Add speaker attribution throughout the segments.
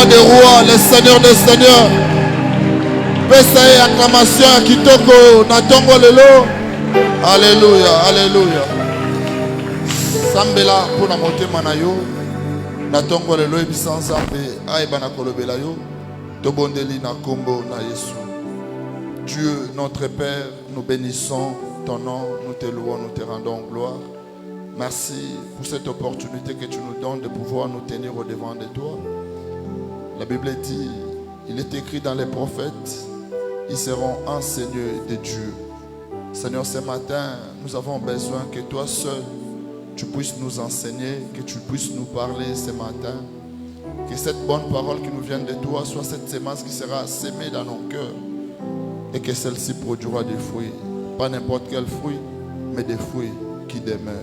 Speaker 1: des rois, le Seigneur des seigneurs. Pesa et acclamation à Kitoko, Natongo Lelo. Alléluia, alléluia. Sambela pour la montée manayo. Natongo Lelo et Bisanzambe, Aïbana Kolobela yo. Tobondeli na Kombo na Yesu. Dieu, notre Père, nous bénissons ton nom, nous te louons, nous te rendons gloire. Merci pour cette opportunité que tu nous donnes de pouvoir nous tenir au devant de toi. La Bible dit, il est écrit dans les prophètes, ils seront enseignés de Dieu. Seigneur, ce matin, nous avons besoin que toi seul, tu puisses nous enseigner, que tu puisses nous parler ce matin. Que cette bonne parole qui nous vient de toi soit cette semence qui sera sémée dans nos cœurs. Et que celle-ci produira des fruits. Pas n'importe quel fruit, mais des fruits qui demeurent.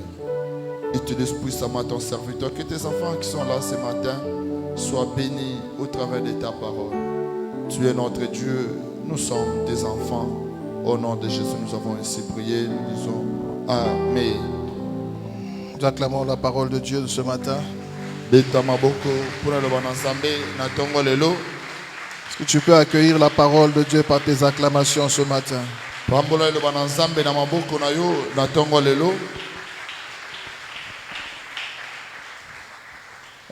Speaker 1: Utilise puissamment ton serviteur. Que tes enfants qui sont là ce matin soient bénis au travers de ta parole. Tu es notre Dieu. Nous sommes tes enfants. Au nom de Jésus, nous avons ainsi prié. Nous disons Amen.
Speaker 2: Nous acclamons la parole de Dieu de ce matin. Est-ce que tu peux accueillir la parole de Dieu par tes acclamations ce matin?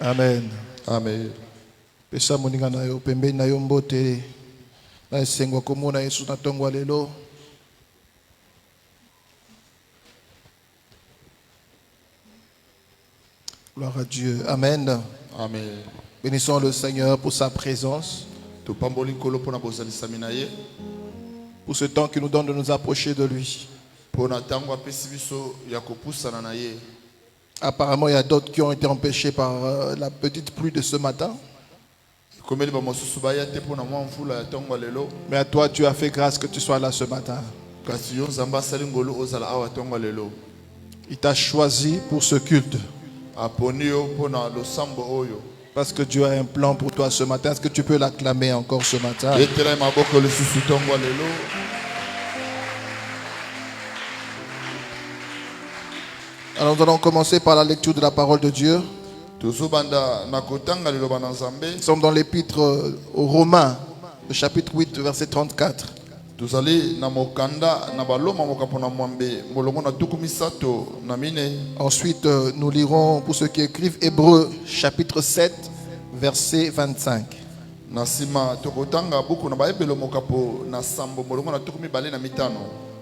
Speaker 2: Amen.
Speaker 1: Amen.
Speaker 2: Pesa moninga na yo pembeni na yo mbote na esengo komona Yesu na tongo lelo. Gloire à Dieu. Amen.
Speaker 1: Amen.
Speaker 2: Bénissons le Seigneur pour sa présence. Pour ce temps qu'il nous donne de nous approcher de lui. Apparemment, il y a d'autres qui ont été empêchés par la petite pluie de ce matin. Mais à toi, tu as fait grâce que tu sois là ce matin. Il t'a choisi pour ce culte. Parce que Dieu a un plan pour toi ce matin. Est-ce que tu peux l'acclamer encore ce matin? Alors nous allons commencer par la lecture de la parole de Dieu. Nous sommes dans l'épître aux Romains, le chapitre 8, verset 34. Ensuite, nous lirons, pour ceux qui écrivent, Hébreux, chapitre 7, verset 25. Nous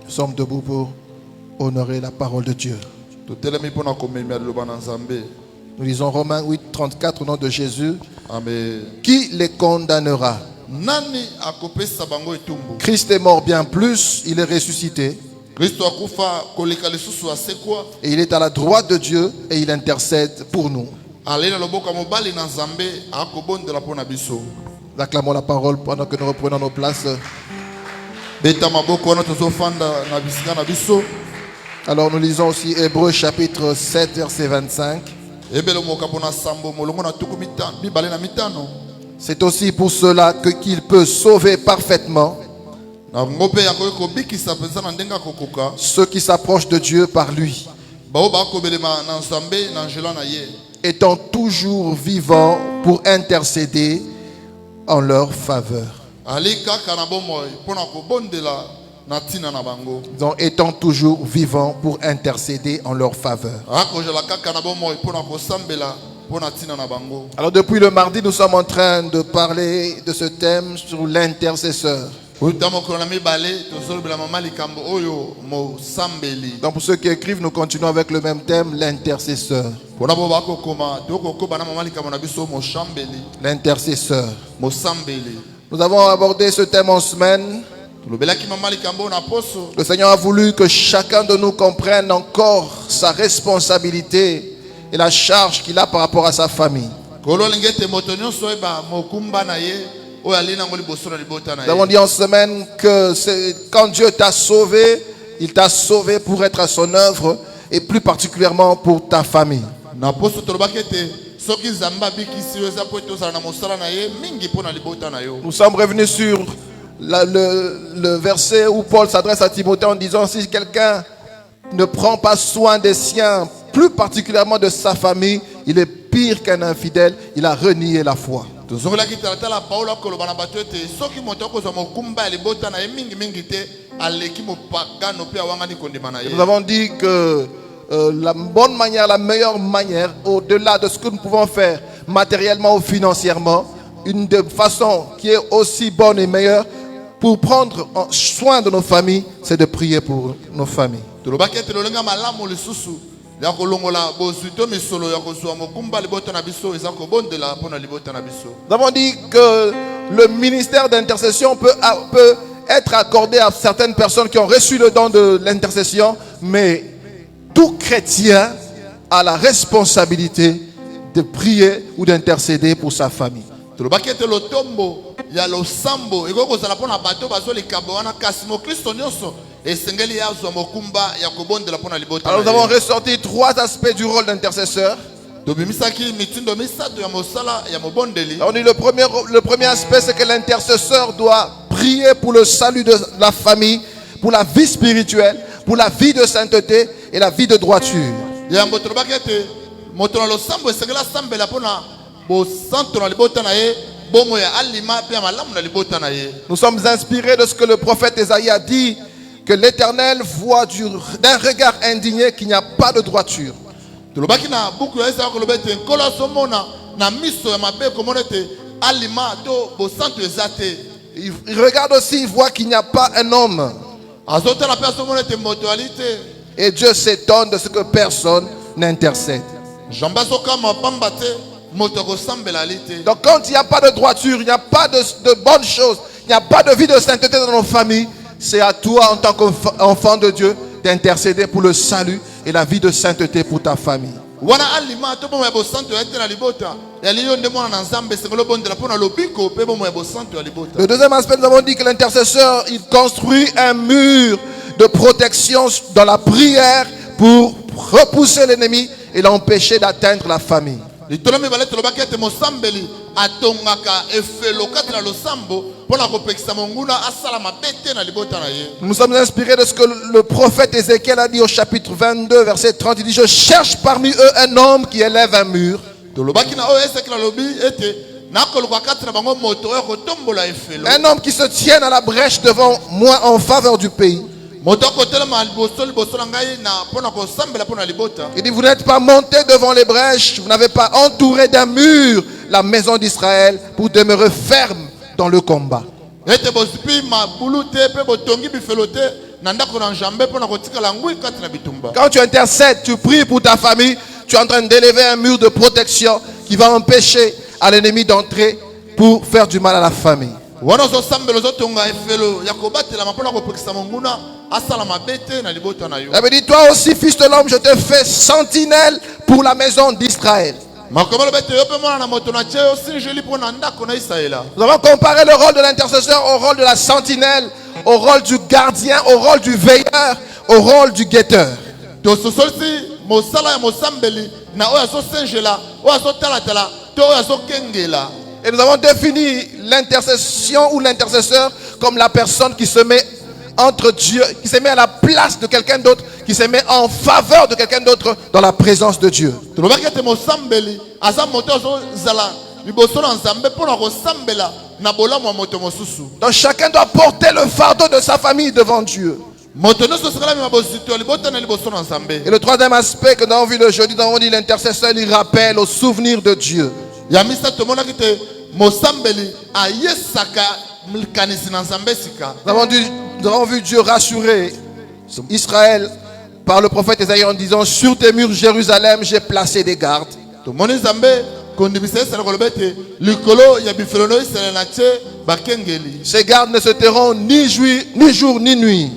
Speaker 2: sommes debout pour honorer la parole de Dieu. Nous lisons Romains 8, 34 au nom de Jésus.
Speaker 1: Amen.
Speaker 2: Qui les condamnera? Christ est mort bien plus, il est ressuscité. Et il est à la droite de Dieu et il intercède pour nous. Nous acclamons la parole pendant que nous reprenons nos places. Alors nous lisons aussi Hébreux chapitre 7 verset 25. C'est aussi pour cela qu'il peut sauver parfaitement ceux qui s'approchent de Dieu par lui, étant toujours vivants pour intercéder en leur faveur. Donc, étant toujours vivants pour intercéder en leur faveur. Alors depuis le mardi, nous sommes en train de parler de ce thème sur l'intercesseur. Donc pour ceux qui écrivent, nous continuons avec le même thème, l'intercesseur. L'intercesseur. Nous avons abordé ce thème en semaine. Le Seigneur a voulu que chacun de nous comprenne encore sa responsabilité et la charge qu'il a par rapport à sa famille. Nous avons dit en semaine que quand Dieu t'a sauvé, il t'a sauvé pour être à son œuvre et plus particulièrement pour ta famille. Nous sommes revenus sur le verset où Paul s'adresse à Timothée en disant: si quelqu'un ne prend pas soin des siens, plus particulièrement de sa famille, il est pire qu'un infidèle, il a renié la foi.
Speaker 1: tozongolaki talatala Paulo akoloba na bato ete soki moto akozwa mokumba ya libota na ye mingi te aleki mopagano pe awangani kondima na ye.
Speaker 2: Nous avons dit que la bonne manière, la meilleure manière, au-delà de ce que nous pouvons faire matériellement ou financièrement, une de façon qui est aussi bonne et meilleure pour prendre soin de nos familles, c'est de prier pour nos familles.
Speaker 1: Nous
Speaker 2: avons dit que le ministère d'intercession peut être accordé à certaines personnes qui ont reçu le don de l'intercession, mais tout chrétien a la responsabilité de prier ou d'intercéder pour sa famille. Alors nous avons ressorti 3 aspects du rôle d'intercesseur. On dit le premier aspect, c'est que l'intercesseur doit prier pour le salut de la famille, pour la vie spirituelle, pour la vie de sainteté et la vie de droiture. Nous sommes inspirés de ce que le prophète Esaïe a dit, que l'Éternel voit d'un regard indigné qu'il n'y a pas de droiture. Il regarde aussi, il voit qu'il n'y a pas un homme. Et Dieu s'étonne de ce que personne n'intercède. Donc quand il n'y a pas de droiture, il n'y a pas de bonnes choses, il n'y a pas de vie de sainteté dans nos familles, c'est à toi en tant qu'enfant de Dieu d'intercéder pour le salut et la vie de sainteté pour ta famille. Le deuxième aspect, nous avons dit que l'intercesseur, il construit un mur de protection dans la prière pour repousser l'ennemi et l'empêcher d'atteindre la famille. Nous sommes inspirés de ce que le prophète Ézéchiel a dit au chapitre 22, verset 30. Il dit: je cherche parmi eux un homme qui élève un mur. Un homme qui se tienne à la brèche devant moi en faveur du pays. Il dit: vous n'êtes pas monté devant les brèches, vous n'avez pas entouré d'un mur la maison d'Israël pour demeurer ferme dans le combat. Quand tu intercèdes, tu pries pour ta famille, tu es en train d'élever un mur de protection qui va empêcher à l'ennemi d'entrer pour faire du mal à la famille. Il avait dit: toi aussi, fils de l'homme, je te fais sentinelle pour la maison d'Israël. Nous avons comparé le rôle de l'intercesseur au rôle de la sentinelle, au rôle du gardien, au rôle du veilleur, au rôle du guetteur. Et nous avons défini l'intercession ou l'intercesseur comme la personne qui se met entre Dieu, qui se met à la place de quelqu'un d'autre, qui se met en faveur de quelqu'un d'autre dans la présence de Dieu. Donc chacun doit porter le fardeau de sa famille devant Dieu. Et le troisième aspect que nous avons vu le jeudi, nous avons dit l'intercesseur, il rappelle au souvenir de Dieu. Nous avons vu Dieu rassurer Israël par le prophète Esaïe en disant: sur tes murs Jérusalem, j'ai placé des gardes. Ces gardes ne se tairont ni jour ni nuit.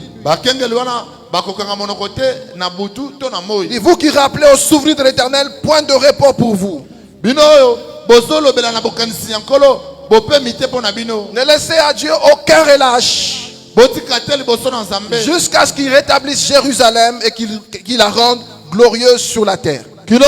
Speaker 2: Et vous qui rappelez au souvenir de l'Éternel, point de repos pour vous. Ne laissez à Dieu aucun relâche jusqu'à ce qu'il rétablisse Jérusalem et qu'il la rende glorieuse sur la terre. Donc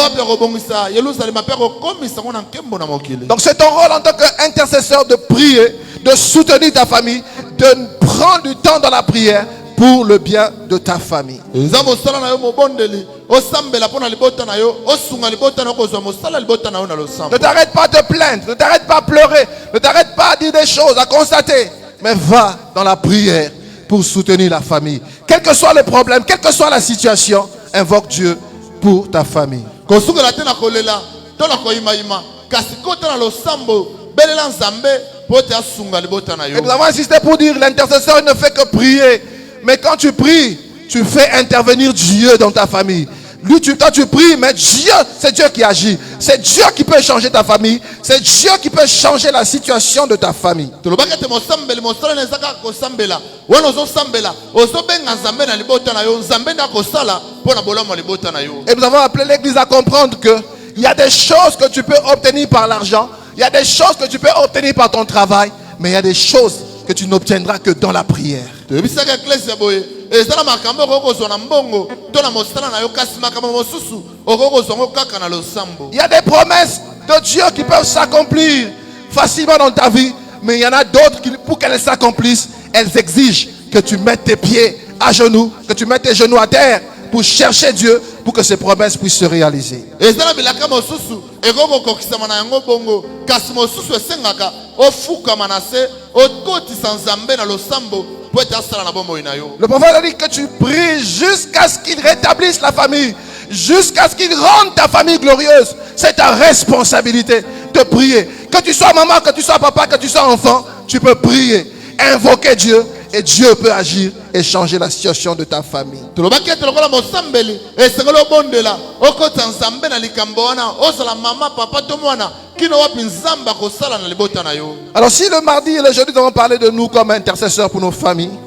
Speaker 2: c'est ton rôle en tant qu'intercesseur de prier, de soutenir ta famille, de prendre du temps dans la prière pour le bien de ta famille.
Speaker 1: eza mosala na yo mobondeli osambela pona libota na yo osunga libota na yo kozwa mosala libota na yo na losambo.
Speaker 2: Ne t'arrête pas de plaindre, ne t'arrête pas à pleurer, ne t'arrête pas à dire des choses, à constater, mais va dans la prière pour soutenir la famille. Quel que soit le problème, quelle que soit la situation, invoque Dieu pour ta famille.
Speaker 1: kosungela te na kolela to na koyimayima kasi kota na losambo belela nzambe po te asunga libota na yo.
Speaker 2: Et nous avons insisté pour dire l'intercesseur ne fait que prier, mais quand tu pries, tu fais intervenir Dieu dans ta famille. Lui, toi tu pries, mais Dieu, c'est Dieu qui agit. C'est Dieu qui peut changer ta famille. C'est Dieu qui peut changer la situation de ta famille.
Speaker 1: tolobaka te mosambeli mosala na ezaka kosambela wana ozosambela ozobenga nzambe na libota na yo nzambe nde akosala mpo na bolamu ya libota na yo.
Speaker 2: Et nous avons appelé l'église à comprendre que il y a des choses que tu peux obtenir par l'argent, il y a des choses que tu peux obtenir par ton travail, mais il y a des choses que tu n'obtiendras que dans la prière.
Speaker 1: toyebisaka eklesi ya boye ezala makambo okokozwa na mbongo to na mosala na yo kasi makambo mosusu okokozwa ngo kaka na losambo.
Speaker 2: Il y a des promesses de Dieu qui peuvent s'accomplir facilement dans ta vie, mais il y en a d'autres qui, pour qu'elles s'accomplissent, elles exigent que tu mettes tes pieds à genoux, que tu mettes tes genoux à terre pour chercher Dieu, pour que ces promesses puissent se réaliser.
Speaker 1: ezala bilaka mosusu ekokokokisama na yango bongo kasi mosusu esengaka ofukama na se okotisa nzambe na losambo po ete asala na bomoi na yo.
Speaker 2: Le prophète a dit que tu pries jusqu'à ce qu'il rétablisse la famille, jusqu'à ce qu'il rende ta famille glorieuse. C'est ta responsabilité de prier. Que tu sois maman, que tu sois papa, que tu sois enfant, tu peux prier, invoquer Dieu, et Dieu peut agir et changer la situation de ta famille.
Speaker 1: tolobaki ete lokola mosambeli esengeli obondela okota nzambe na likambo wana ozala mama papa to mwana kino wapi nzambe akosala na libota na yo.
Speaker 2: Alors si le mardi et le jeudi nous avons parlé de nous comme intercesseurs pour nos familles,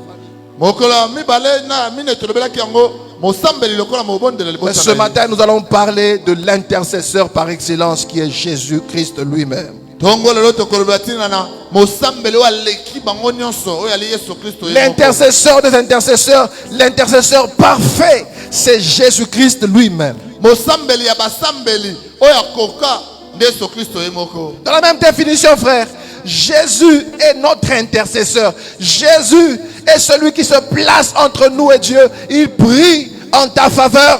Speaker 1: mokolo mibale na mine tolobelaki yango mosambeli lokola mobondela
Speaker 2: mais
Speaker 1: libota
Speaker 2: ce
Speaker 1: na yo.
Speaker 2: matin nous allons parler de l'intercesseur par excellence qui est Jésus-Christ lui-même.
Speaker 1: tongo lelo tokolobela tina na mosambeli oyo aleki bango nyonso oyo ali yesu kristo ye moko.
Speaker 2: L'intercesseur des intercesseurs, l'intercesseur parfait, c'est Jésus-Christ lui-même.
Speaker 1: mosambeli ya basambeli oyo akoka nde yesu kristo ye moko.
Speaker 2: Dans la même définition, frère, Jésus est notre intercesseur. Jésus est celui qui se place entre nous et Dieu. Il prie en ta faveur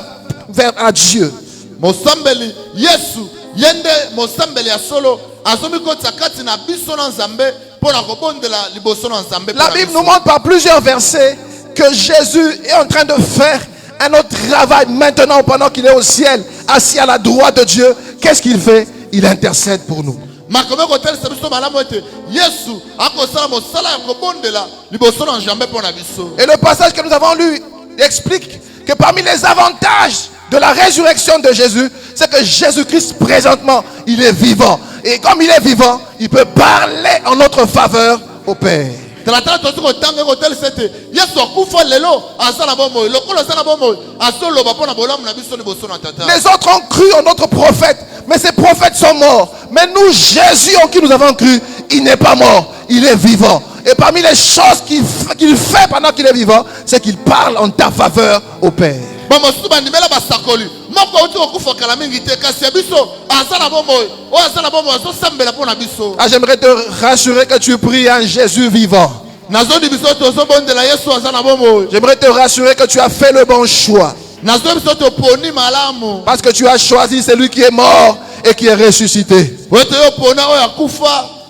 Speaker 2: vers Dieu.
Speaker 1: mosambeli yesu yende mosambeli ya solo azomikotisa kati na biso na nzambe mpo na kobondela liboso na nzambe.
Speaker 2: La Bible nous montre par plusieurs versets que Jésus est en train de faire un autre travail maintenant pendant qu'il est au ciel, assis à la droite de Dieu. Qu'est-ce qu'il fait? Il intercède pour nous.
Speaker 1: makambo ekotelisa biso malamu ete yesu akosala mosala ya kobondela liboso na nzambe mpo na biso.
Speaker 2: Et le passage que nous avons lu explique que parmi les avantages de la résurrection de Jésus, c'est que Jésus-Christ présentement, il est vivant. Et comme il est vivant, il peut parler en notre faveur au Père.
Speaker 1: talatala tosi kotanga ekotelisa ete yesu akufa lelo aza na bomoi lokola aza na bomoi azoloba mpo na bolamu na biso liboso na tata.
Speaker 2: Les autres ont cru en notre prophète, mais ces prophètes sont morts. Mais nous, Jésus en qui nous avons cru, il n'est pas mort, il est vivant. Et parmi les choses qu'il fait pendant qu'il est vivant, c'est qu'il parle en ta faveur au Père.
Speaker 1: bamosusu bandimela basakoli moko auti kokufa kala mingi te kasi ya biso aza na bomoi oyo aza na bomoi azosambela mpo na biso.
Speaker 2: Ah, j'aimerais te rassurer que tu pries un Jésus vivant.
Speaker 1: nazodi biso tozobondela yesu aza na bomoi.
Speaker 2: J'aimerais te rassurer que tu as fait le bon choix.
Speaker 1: nazodi biso toponi malamu
Speaker 2: Parce que tu as choisi celui qui est mort et qui est ressuscité.
Speaker 1: oyo toyopona oyo akufa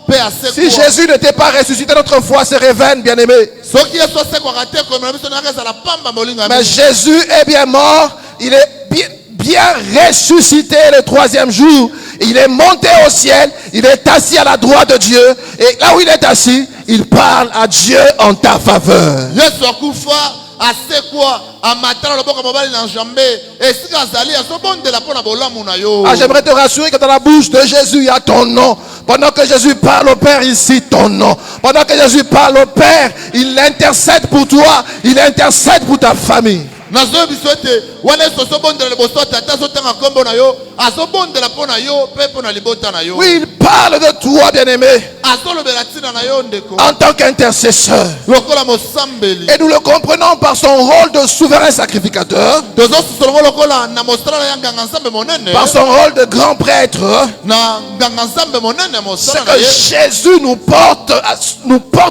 Speaker 1: mpe
Speaker 2: Si
Speaker 1: asekwa.
Speaker 2: Jésus n'était pas ressuscité, notre foi serait vaine, bien-aimé.
Speaker 1: soki yesu asekwaka te komela biso naka ezala pamba molinga
Speaker 2: Mais Jésus est bien mort, il est bien ressuscité le troisième jour. Il est monté au ciel, il est assis à la droite de Dieu. Et là où il est assis, il parle à Dieu en ta faveur.
Speaker 1: yesu akufa asekwa amatala loboko mobali na nzambe esika azali azobondela mpo na bolamu na yo.
Speaker 2: Ah, j'aimerais te rassurer que dans la bouche de Jésus, il y a ton nom. Pendant que Jésus parle au Père, il cite ton nom. Pendant que Jésus parle au Père, il intercède pour toi, il intercède pour ta famille.
Speaker 1: nazoyebi biso ete wana yesu azobondela liboso ya tata azotanga nkombo na yo azobondela mpo na yo mpe mpo na libota na yo.
Speaker 2: Oui, il parle parle de toi, bien-aimé,
Speaker 1: azolobela ntina na yo ndeko
Speaker 2: en tant qu'intercesseur.
Speaker 1: lokola mosambeli
Speaker 2: Et nous le comprenons par son rôle de souverain sacrificateur,
Speaker 1: tozosolongo lokola na mosala ya nganga nzambe monene
Speaker 2: par son rôle de grand prêtre.
Speaker 1: na nganga nzambe monene
Speaker 2: C'est
Speaker 1: mosala na
Speaker 2: que
Speaker 1: ye
Speaker 2: Jésus nous porte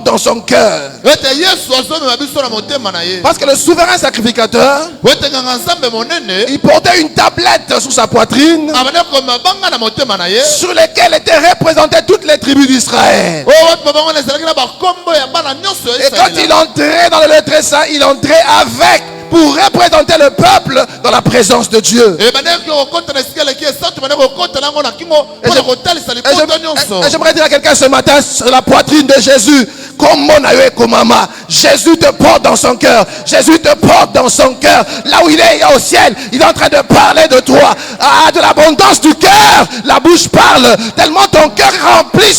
Speaker 2: dans son cœur.
Speaker 1: ete yesu azomema biso na motema na ye
Speaker 2: Parce que le souverain sacrificateur,
Speaker 1: ete nganga nzambe monene
Speaker 2: il portait une tablette sur sa poitrine
Speaker 1: abanda komema banga na motema na ye
Speaker 2: sur laquelle étaient représentées toutes les tribus d'Israël.
Speaker 1: oyo bato babango na ezalaki na bakombo ya bana nyonso ya
Speaker 2: Et quand il
Speaker 1: israela
Speaker 2: entrait dans le lieu très saint, il entrait avec pour représenter le peuple dans la présence de Dieu.
Speaker 1: ebandaki kokota na esika eleki esantu bandaki kokota nango na kingo mpona kotalisa lipoto nyonso
Speaker 2: Et j'aimerais dire à quelqu'un ce matin sur la poitrine de Jésus, comme mon aïe Komama, Jésus te porte dans son cœur. Jésus te porte dans son cœur. Là où il est au ciel, il est en train de parler de toi. Ah, de l'abondance du cœur, la bouche parle. Tellement ton cœur remplit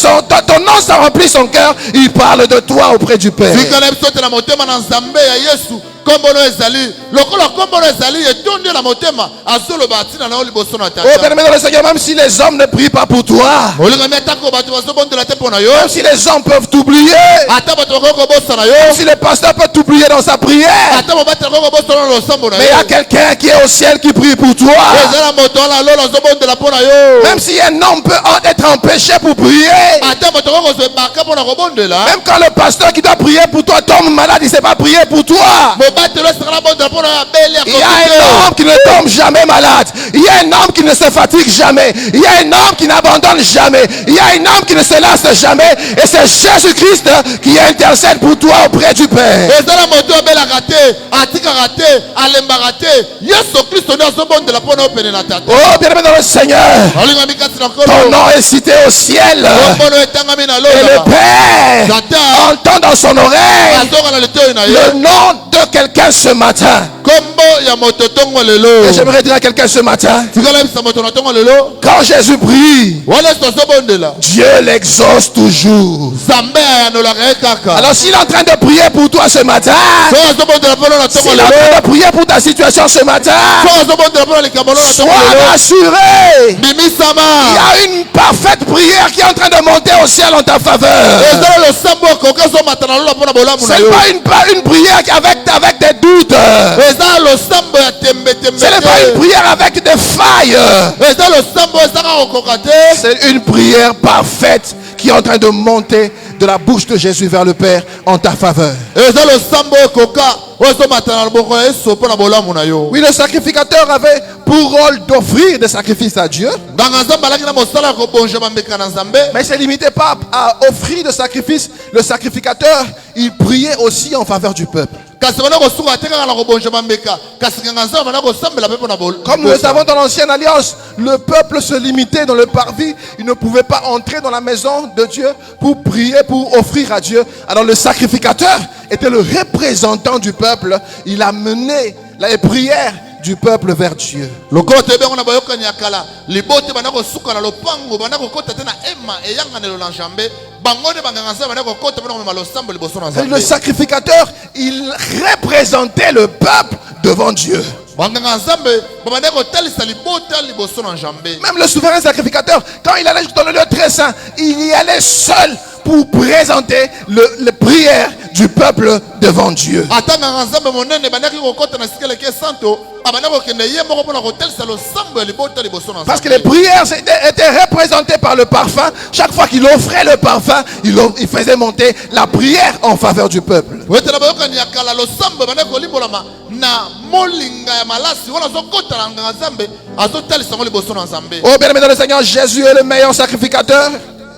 Speaker 2: ton nom ça remplit son cœur, il parle de toi auprès du Père.
Speaker 1: fikala biso te na motema na nzambe ya yesu kombono ezali lokola kombono ezali etondi na motema azoloba atina na yo liboso na
Speaker 2: Oh,
Speaker 1: tata
Speaker 2: bien-aimé dans le Seigneur, même si les hommes ne prient pas pour toi,
Speaker 1: olingami atako bato bazobondela te mpo na yo
Speaker 2: même si les hommes peuvent t'oublier,
Speaker 1: ata bato bakoki kobosana yo
Speaker 2: même si le pasteur peut t'oublier dans sa prière,
Speaker 1: ata mobatela koki kobosana na losambo na
Speaker 2: mais il y
Speaker 1: yo
Speaker 2: a quelqu'un qui est au ciel qui prie pour toi.
Speaker 1: eza na moto wana lolo azobondela mpo na yo
Speaker 2: Même si un homme peut être empêché pour prier,
Speaker 1: ata bato bakoki kozwa ebaka mpo na kobondela
Speaker 2: même quand le pasteur qui doit prier pour toi tombe malade, il ne sait pas prier pour toi.
Speaker 1: mobatelo esengana bondela mpo na yo abeli
Speaker 2: Il y a un homme qui ne tombe jamais malade. Il y a un homme qui ne se fatigue jamais. Il y a un homme qui n'abandonne jamais. Il y a un homme qui ne se lasse jamais. Et c'est Jésus-Christ qui intercède pour toi auprès du Père.
Speaker 1: eza na moto abelaka te atikaka te alembaka te yesu kristo nde azobondela mpo na yo pene na tata
Speaker 2: Oh, bien-aimé dans le Seigneur,
Speaker 1: olingami kasi na
Speaker 2: ton
Speaker 1: nkolo
Speaker 2: nom est cité au ciel.
Speaker 1: kombono etangami na
Speaker 2: Et le
Speaker 1: lola
Speaker 2: Père
Speaker 1: tata
Speaker 2: entend dans son oreille
Speaker 1: azonga na litoi na ye
Speaker 2: le nom de quelqu'un ce matin.
Speaker 1: kombo ya moto ntongo lelo
Speaker 2: Et j'aimerais dire à quelqu'un ce matin,
Speaker 1: tikala bisa moto na ntongo lelo
Speaker 2: quand Jésus prie,
Speaker 1: wana yesu azobondela
Speaker 2: Dieu l'exauce toujours.
Speaker 1: nzambe ayanolaka ye kaka
Speaker 2: Alors s'il est en train de prier pour toi ce matin,
Speaker 1: soki azobondela mpono na ntongo
Speaker 2: s'il est en
Speaker 1: lelo
Speaker 2: train de prier pour ta situation ce matin,
Speaker 1: soki azobondela mpo na likambo no na ntongo
Speaker 2: sois
Speaker 1: lelo
Speaker 2: rassuré. Il
Speaker 1: bimisama
Speaker 2: y a une parfaite prière qui est en train de monter au ciel en ta faveur.
Speaker 1: eza na losambo okoki ozomata na lola mpo na bolamu na
Speaker 2: C'est
Speaker 1: yo
Speaker 2: pas une prière avec des doutes.
Speaker 1: eza na losambo ya tembetembe
Speaker 2: Ce n'est pas une prière avec des failles.
Speaker 1: eza losambo ezaka kokoka te
Speaker 2: C'est une prière parfaite qui est en train de monter de la bouche de Jésus vers le Père en ta faveur.
Speaker 1: eza losambo ekoka oyo ezomata na loboko ya yesu mpo na bolamu na yo
Speaker 2: Oui, le sacrificateur avait pour rôle d'offrir des sacrifices à Dieu,
Speaker 1: nganga nzambe alaki na mosala ya kobonza bambeka na nzambe
Speaker 2: mais il ne se limitait pas à offrir des sacrifices. Le sacrificateur, il priait aussi en faveur du peuple.
Speaker 1: kasi bana kosuka te kaka na kobonza bambeka kasi nganga nzambe bana kosambela mpe mpo na
Speaker 2: Comme nous le savons dans l'ancienne alliance, le peuple se limitait dans le parvis. Il ne pouvait pas entrer dans la maison de Dieu pour prier, pour offrir à Dieu. Alors le sacrificateur était le représentant du peuple. Il a mené les prières du peuple vers Dieu.
Speaker 1: lokola toyebi na boyokani ya kala libote bana kosuka na lopango bana kokota te na ema eyanganelo na nzambe bango nde banganga nzambe bana kokota mpona komema losambo liboso na
Speaker 2: Et
Speaker 1: nzambe
Speaker 2: le sacrificateur, il représentait le peuple devant Dieu.
Speaker 1: banganga nzambe babanda kotalisa libota liboso na nzambe
Speaker 2: Même le souverain sacrificateur, quand il allait dans le lieu très saint, il y allait seul pour présenter les prières du peuple devant Dieu.
Speaker 1: ata nganga nzambe monene bandaki kokota na esika eleki santo abanda kokende ye moko mpona kotalisa losambo ya libota liboso na
Speaker 2: Parce que les prières étaient représentées par le parfum. Chaque fois qu'il offrait le parfum, il faisait monter la prière en faveur du peuple.
Speaker 1: wetela boyokani ya kala losambo bandaki kolimbolama na molinga ya malasi wana azokota na nganga nzambe azotalisa yango liboso na nzambe
Speaker 2: Oh bien-aimé dans le Seigneur, Jésus est le meilleur sacrificateur,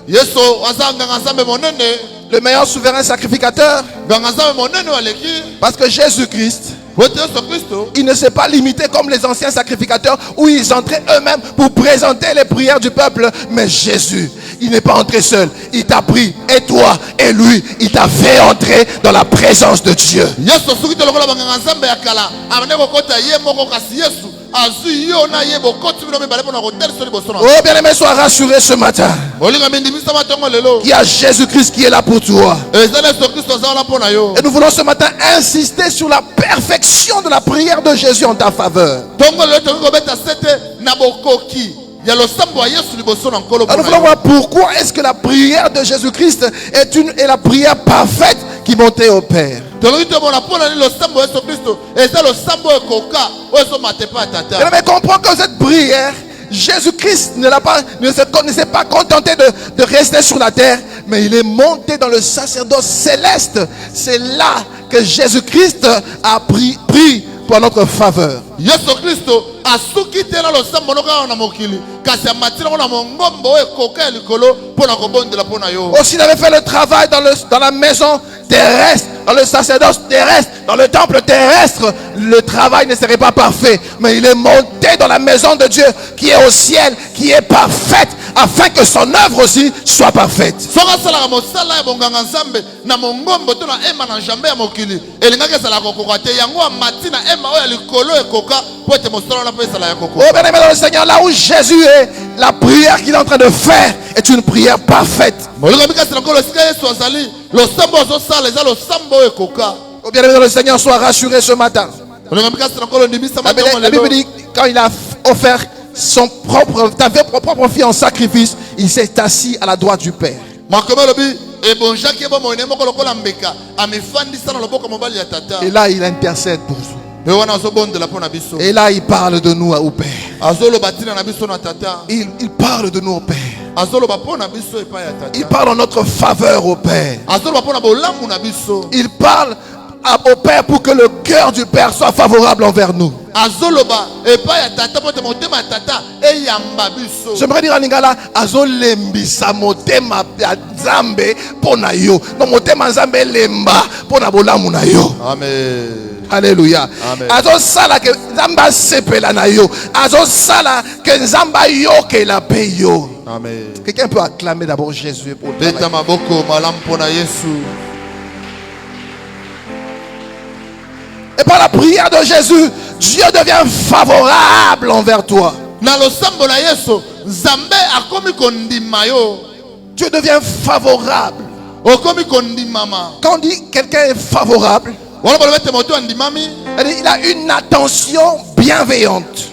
Speaker 1: yesu aza nganga nzambe monene
Speaker 2: le meilleur souverain sacrificateur.
Speaker 1: nganga nzambe monene waleki
Speaker 2: Parce que Jésus-Christ,
Speaker 1: wete yesu kristo
Speaker 2: il ne s'est pas limité comme les anciens sacrificateurs où ils entraient eux-mêmes pour présenter les prières du peuple. Mais Jésus, il n'est pas entré seul. Il t'a pris, et toi, et lui, il t'a fait entrer dans la présence de Dieu.
Speaker 1: yesu soki tolokola banganga nzambe ya kala abande kokota ye moko kasi yesu azwi yo na ye bokoti bino mibale mpona kotalisa liboso na
Speaker 2: Oh bien-aimé, sois rassuré ce matin.
Speaker 1: olingami ndimisama ntongo lelo
Speaker 2: Il y a Jésus-Christ qui est là pour toi.
Speaker 1: eza na yesu kristo aza wana mpo na yo
Speaker 2: Et nous voulons ce matin insister sur la perfection de la prière de Jésus en ta faveur.
Speaker 1: ntongo lelo tokoki kobeta sete na bokoki Alors
Speaker 2: nous voulons voir pourquoi est-ce que la prière de Jésus-Christ est la prière parfaite qui montait au Père. Mais comprends que cette prière, Jésus-Christ ne s'est pas contenté de rester sur la terre, mais il est monté dans le sacerdoce céleste. C'est là que Jésus-Christ a pris pour notre faveur. Aussi, il avait fait le travail dans la maison terrestre, dans le sacerdoce terrestre, dans le temple terrestre. Le travail ne serait pas parfait, mais il est monté dans la maison de Dieu qui est au ciel, qui est parfaite, afin que son œuvre aussi soit parfaite. Oh bien-aimé dans le Seigneur, là où Jésus est, la prière qu'il est en train de faire est une prière parfaite. Oh bien-aimé dans le Seigneur, sois rassuré ce matin. La Bible dit, quand il a offert ta propre fille en sacrifice, il s'est assis à la droite du Père. Et là, il intercède pour vous. Et là, il parle de nous au Père. Il parle de nous au Père. Il parle en notre faveur au Père. Il parle au Père pour que le cœur du Père soit favorable envers nous. J'aimerais dire à Lingala, azolembisa motema nzambe pona yo. No motema nzambe lemba pona bolamu na yo.
Speaker 1: Amen.
Speaker 2: Alléluia. Azo sala que nzamba sepela na yo. Azo sala que nzamba yo ke la payo.
Speaker 1: Amen.
Speaker 2: Quelqu'un peut acclamer d'abord Jésus pour le travail. Et par la prière de Jésus, Dieu devient favorable envers toi. Dieu devient favorable. Quand on dit quelqu'un est favorable, il a une attention bienveillante.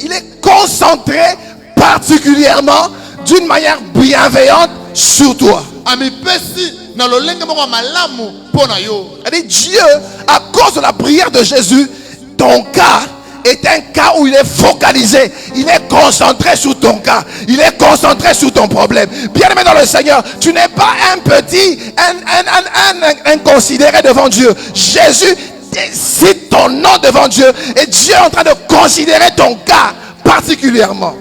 Speaker 2: Il est concentré particulièrement d'une manière bienveillante sur toi. Dieu, à cause de la prière de Jésus, ton cas est un cas où il est focalisé. Il est concentré sur ton cas. Il est concentré sur ton problème. Bien-aimé dans le Seigneur, tu n'es pas un petit, un inconsidéré devant Dieu. Jésus cite ton nom devant Dieu et Dieu est en train de considérer ton cas particulièrement.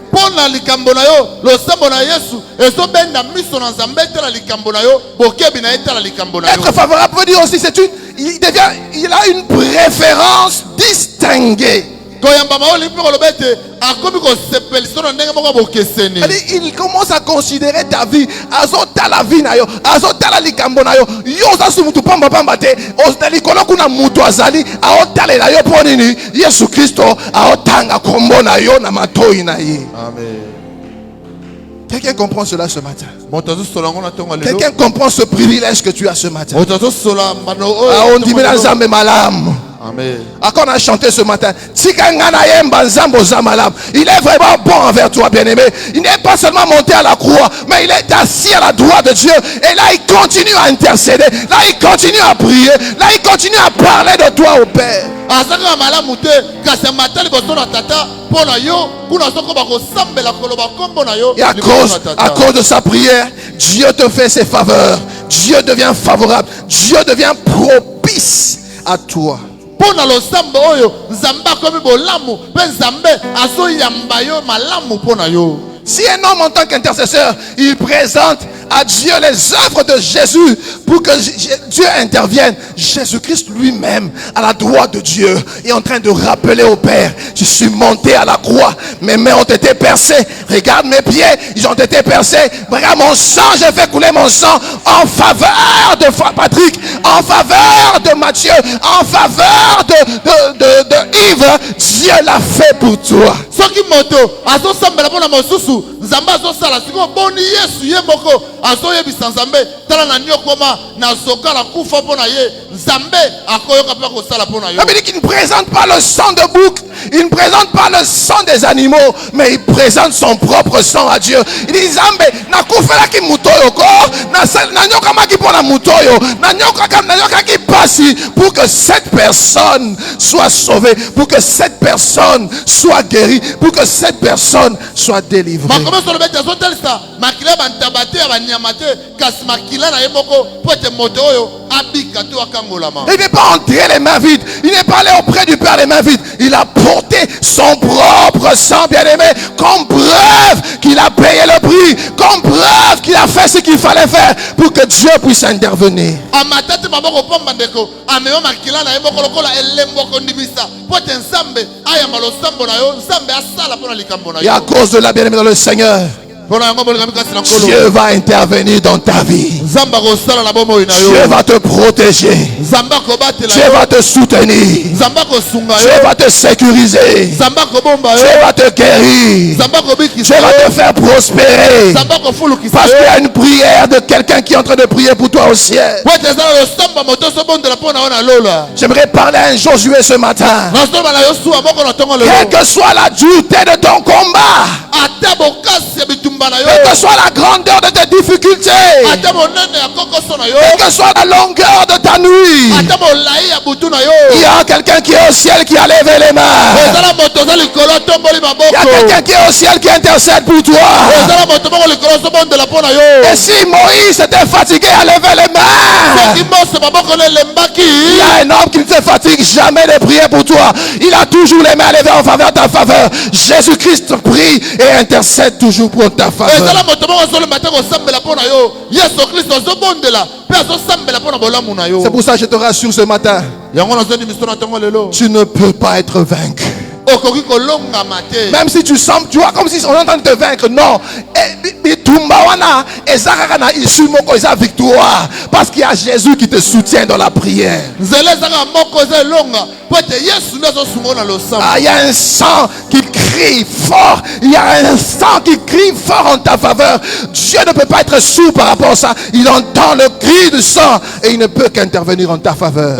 Speaker 2: Être favorable veut dire aussi il a une préférence distinguée. Il commence à considérer ta vie. Azota la vie na yo, azota la likambo na yo. Yo za sumutu pamba pamba te. Ozali kono kuna mutu azali, aotale na yo ponini. Yesu Kristo aotanga kombo na yo na matoi na ye.
Speaker 1: Amen.
Speaker 2: Quelqu'un comprend cela ce matin? Quelqu'un comprend ce privilège que tu as ce matin? On dit mais malam.
Speaker 1: Amen.
Speaker 2: Quand on a chanté ce matin, il est vraiment bon envers toi, bien-aimé. Il n'est pas seulement monté à la croix, mais il est assis à la droite de Dieu. Et là, il continue à intercéder. Là, il continue à prier. Là, il continue à parler de toi au Père. Et à cause de sa prière, Dieu te fait ses faveurs. Dieu devient favorable. Dieu devient propice à toi. Si un homme en tant qu'intercesseur, il présente à Dieu les œuvres de Jésus pour que Dieu intervienne, Jésus-Christ lui-même à la droite de Dieu est en train de rappeler au Père: je suis monté à la croix, mes mains ont été percées, regarde mes pieds, ils ont été percés, regarde mon sang, j'ai fait couler mon sang en faveur de Patrick, en faveur de Mathieu, en faveur de Yves. Dieu l'a fait pour toi.
Speaker 1: azoyebisa Nzambe tala na nyokoma na zokala kufa pona ye Nzambe akoyoka pa kosala pona yo.
Speaker 2: Ça veut dire qu'il ne présente pas le sang de bouc, il ne présente pas le sang des animaux, mais il présente son propre sang à Dieu. Il dit Nzambe na kufela ki mutoyo ko na nyoka maki pona mutoyo na nyoka ki pasi pour que cette personne soit sauvée, pour que cette personne soit guérie, pour que cette personne soit délivrée. Il n'est pas entré les mains vides, il n'est pas allé auprès du Père les mains vides, il a porté son propre sang, bien-aimé, comme preuve qu'il a payé le prix, comme preuve qu'il a fait ce qu'il fallait faire pour que Dieu puisse intervenir. Et à cause de la bien-aimée dans le Seigneur, Dieu va intervenir dans ta vie. Dieu va te protéger. Dieu va te soutenir. Dieu va te sécuriser. Dieu va te guérir. Dieu va te faire prospérer. Parce qu'il y a une prière de quelqu'un qui est en train de prier pour toi au ciel. J'aimerais parler à un Josué ce matin. Quelle que soit la dureté de ton combat, quelle que soit la grandeur de tes difficultés, quelle que soit la longueur de ta nuit, il y a quelqu'un qui est au ciel qui a levé les mains. Il y a quelqu'un qui est au ciel qui intercède pour toi. Et si Moïse était fatigué à lever les mains, il y a un homme qui ne se fatigue jamais de prier pour toi. Il a toujours les mains levées en faveur de ta faveur. Jésus-Christ prie et intercède toujours pour ta faveur. C'est pour ça que je te rassure ce matin. Tu ne peux pas être vaincu. Même si tu sens, tu vois, comme si on est en train de te vaincre. Non. Victoire. Parce qu'il y a Jésus qui te soutient dans la prière. Il y a un sang qui crie fort. Il y a un sang qui crie fort en ta faveur. Dieu ne peut pas être sourd par rapport à ça. Il entend le cri du sang et il ne peut qu'intervenir en ta faveur.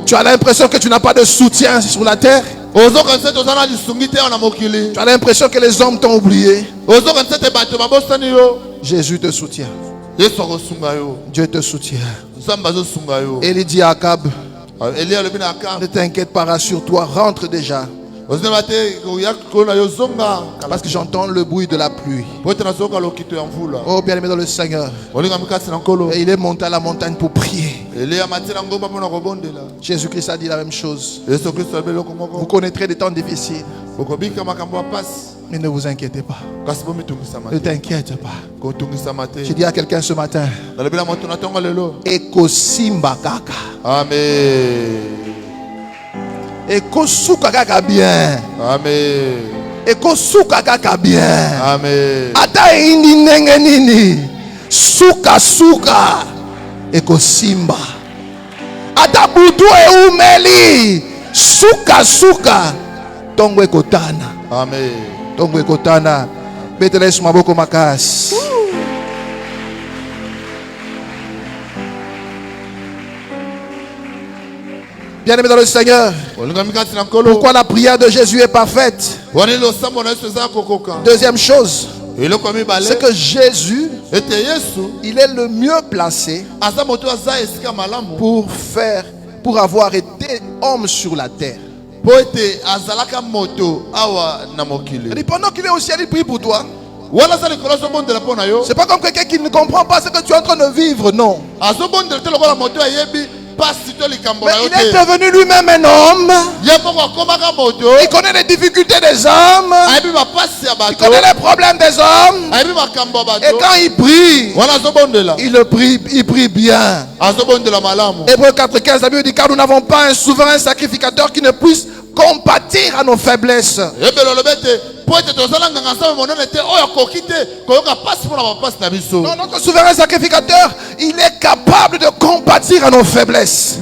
Speaker 2: Tu as l'impression que tu n'as pas de soutien sur la terre. Tu as l'impression que les hommes t'ont oublié. Jésus te soutient. Dieu te soutient. Et il dit à Akab, ne t'inquiète pas, rassure-toi, rentre déjà. Parce que j'entends le bruit de la pluie. Oh, bien-aimé dans le Seigneur. Et il est monté à la montagne pour prier. Jésus-Christ a dit la même chose. Vous connaîtrez des temps difficiles. Mais ne vous inquiétez pas. Ne t'inquiète pas. Je dis à quelqu'un ce matin, Ekosimba kaka.
Speaker 1: Amen.
Speaker 2: Ekosuka kaka bien.
Speaker 1: Amen.
Speaker 2: Ekosuka kaka bien.
Speaker 1: Amen.
Speaker 2: Ata indi nenge nini. Suka suka. Ekosimba. Ata butu e umeli. Suka suka. Tongo ekotana.
Speaker 1: Amen.
Speaker 2: Tongo ekotana. Betele sumaboko makasi. Bien-aimé dans le Seigneur, pourquoi la prière de Jésus est parfaite? Deuxième chose, c'est que Jésus, il est le mieux placé pour avoir été homme sur la terre. Et pendant qu'il est au ciel, il prie pour toi. C'est pas comme quelqu'un qui ne comprend pas ce que tu es en train de vivre, non. Mais il est devenu lui-même un homme. Il connaît les difficultés des hommes. Il connaît les problèmes des hommes. Et quand il prie, il prie bien. Hébreux 4:15, la Bible dit, car nous n'avons pas un souverain sacrificateur qui ne puisse compatir à nos faiblesses. Non, notre souverain sacrificateur, il est capable de compatir à nos faiblesses. Il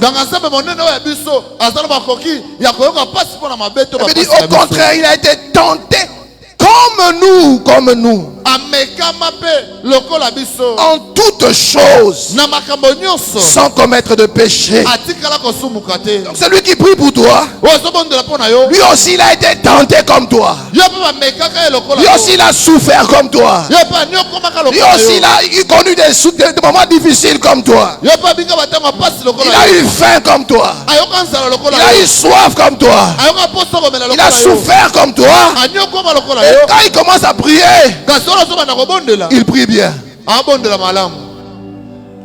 Speaker 2: dit au contraire, il a été tenté comme nous. En toutes choses, sans commettre de péché. Donc celui qui prie pour toi, lui aussi il a été tenté comme toi. Lui aussi il a souffert comme toi. Lui aussi il a connu des moments difficiles comme toi. Il a eu faim comme toi. Il a eu soif comme toi. Il a souffert comme toi. Et quand il commence à prier, il prie bien.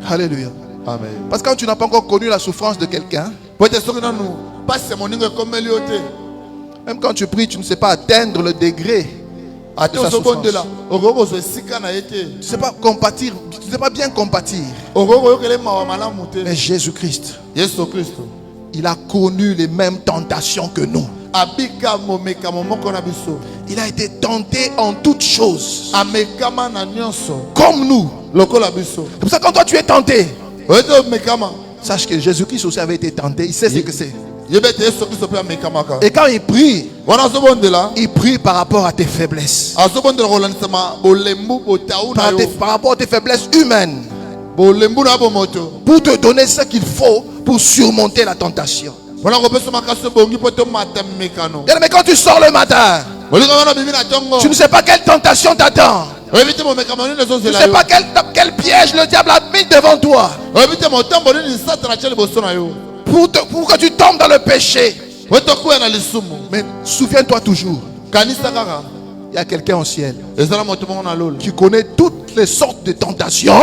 Speaker 2: Alléluia.
Speaker 1: Amen.
Speaker 2: Parce que quand tu n'as pas encore connu la souffrance de quelqu'un, même quand tu pries, tu ne sais pas atteindre le degré de sa souffrance. Tu ne sais pas compatir, tu ne sais pas bien compatir. Mais Jésus-Christ, il a connu les mêmes tentations que nous. Il a été tenté en toutes choses, comme nous. C'est pour ça que quand toi tu es tenté, sache que Jésus-Christ aussi avait été tenté. Il sait ce que c'est. Et quand il prie par rapport à tes faiblesses, par rapport à tes faiblesses humaines, pour te donner ce qu'il faut pour surmonter la tentation. Mais quand tu sors le matin, tu ne sais pas quelle tentation t'attend. Tu ne sais pas quel piège le diable a mis devant toi pour que tu tombes dans le péché. Mais souviens-toi toujours, il y a quelqu'un au ciel qui connaît toutes les sortes de tentations.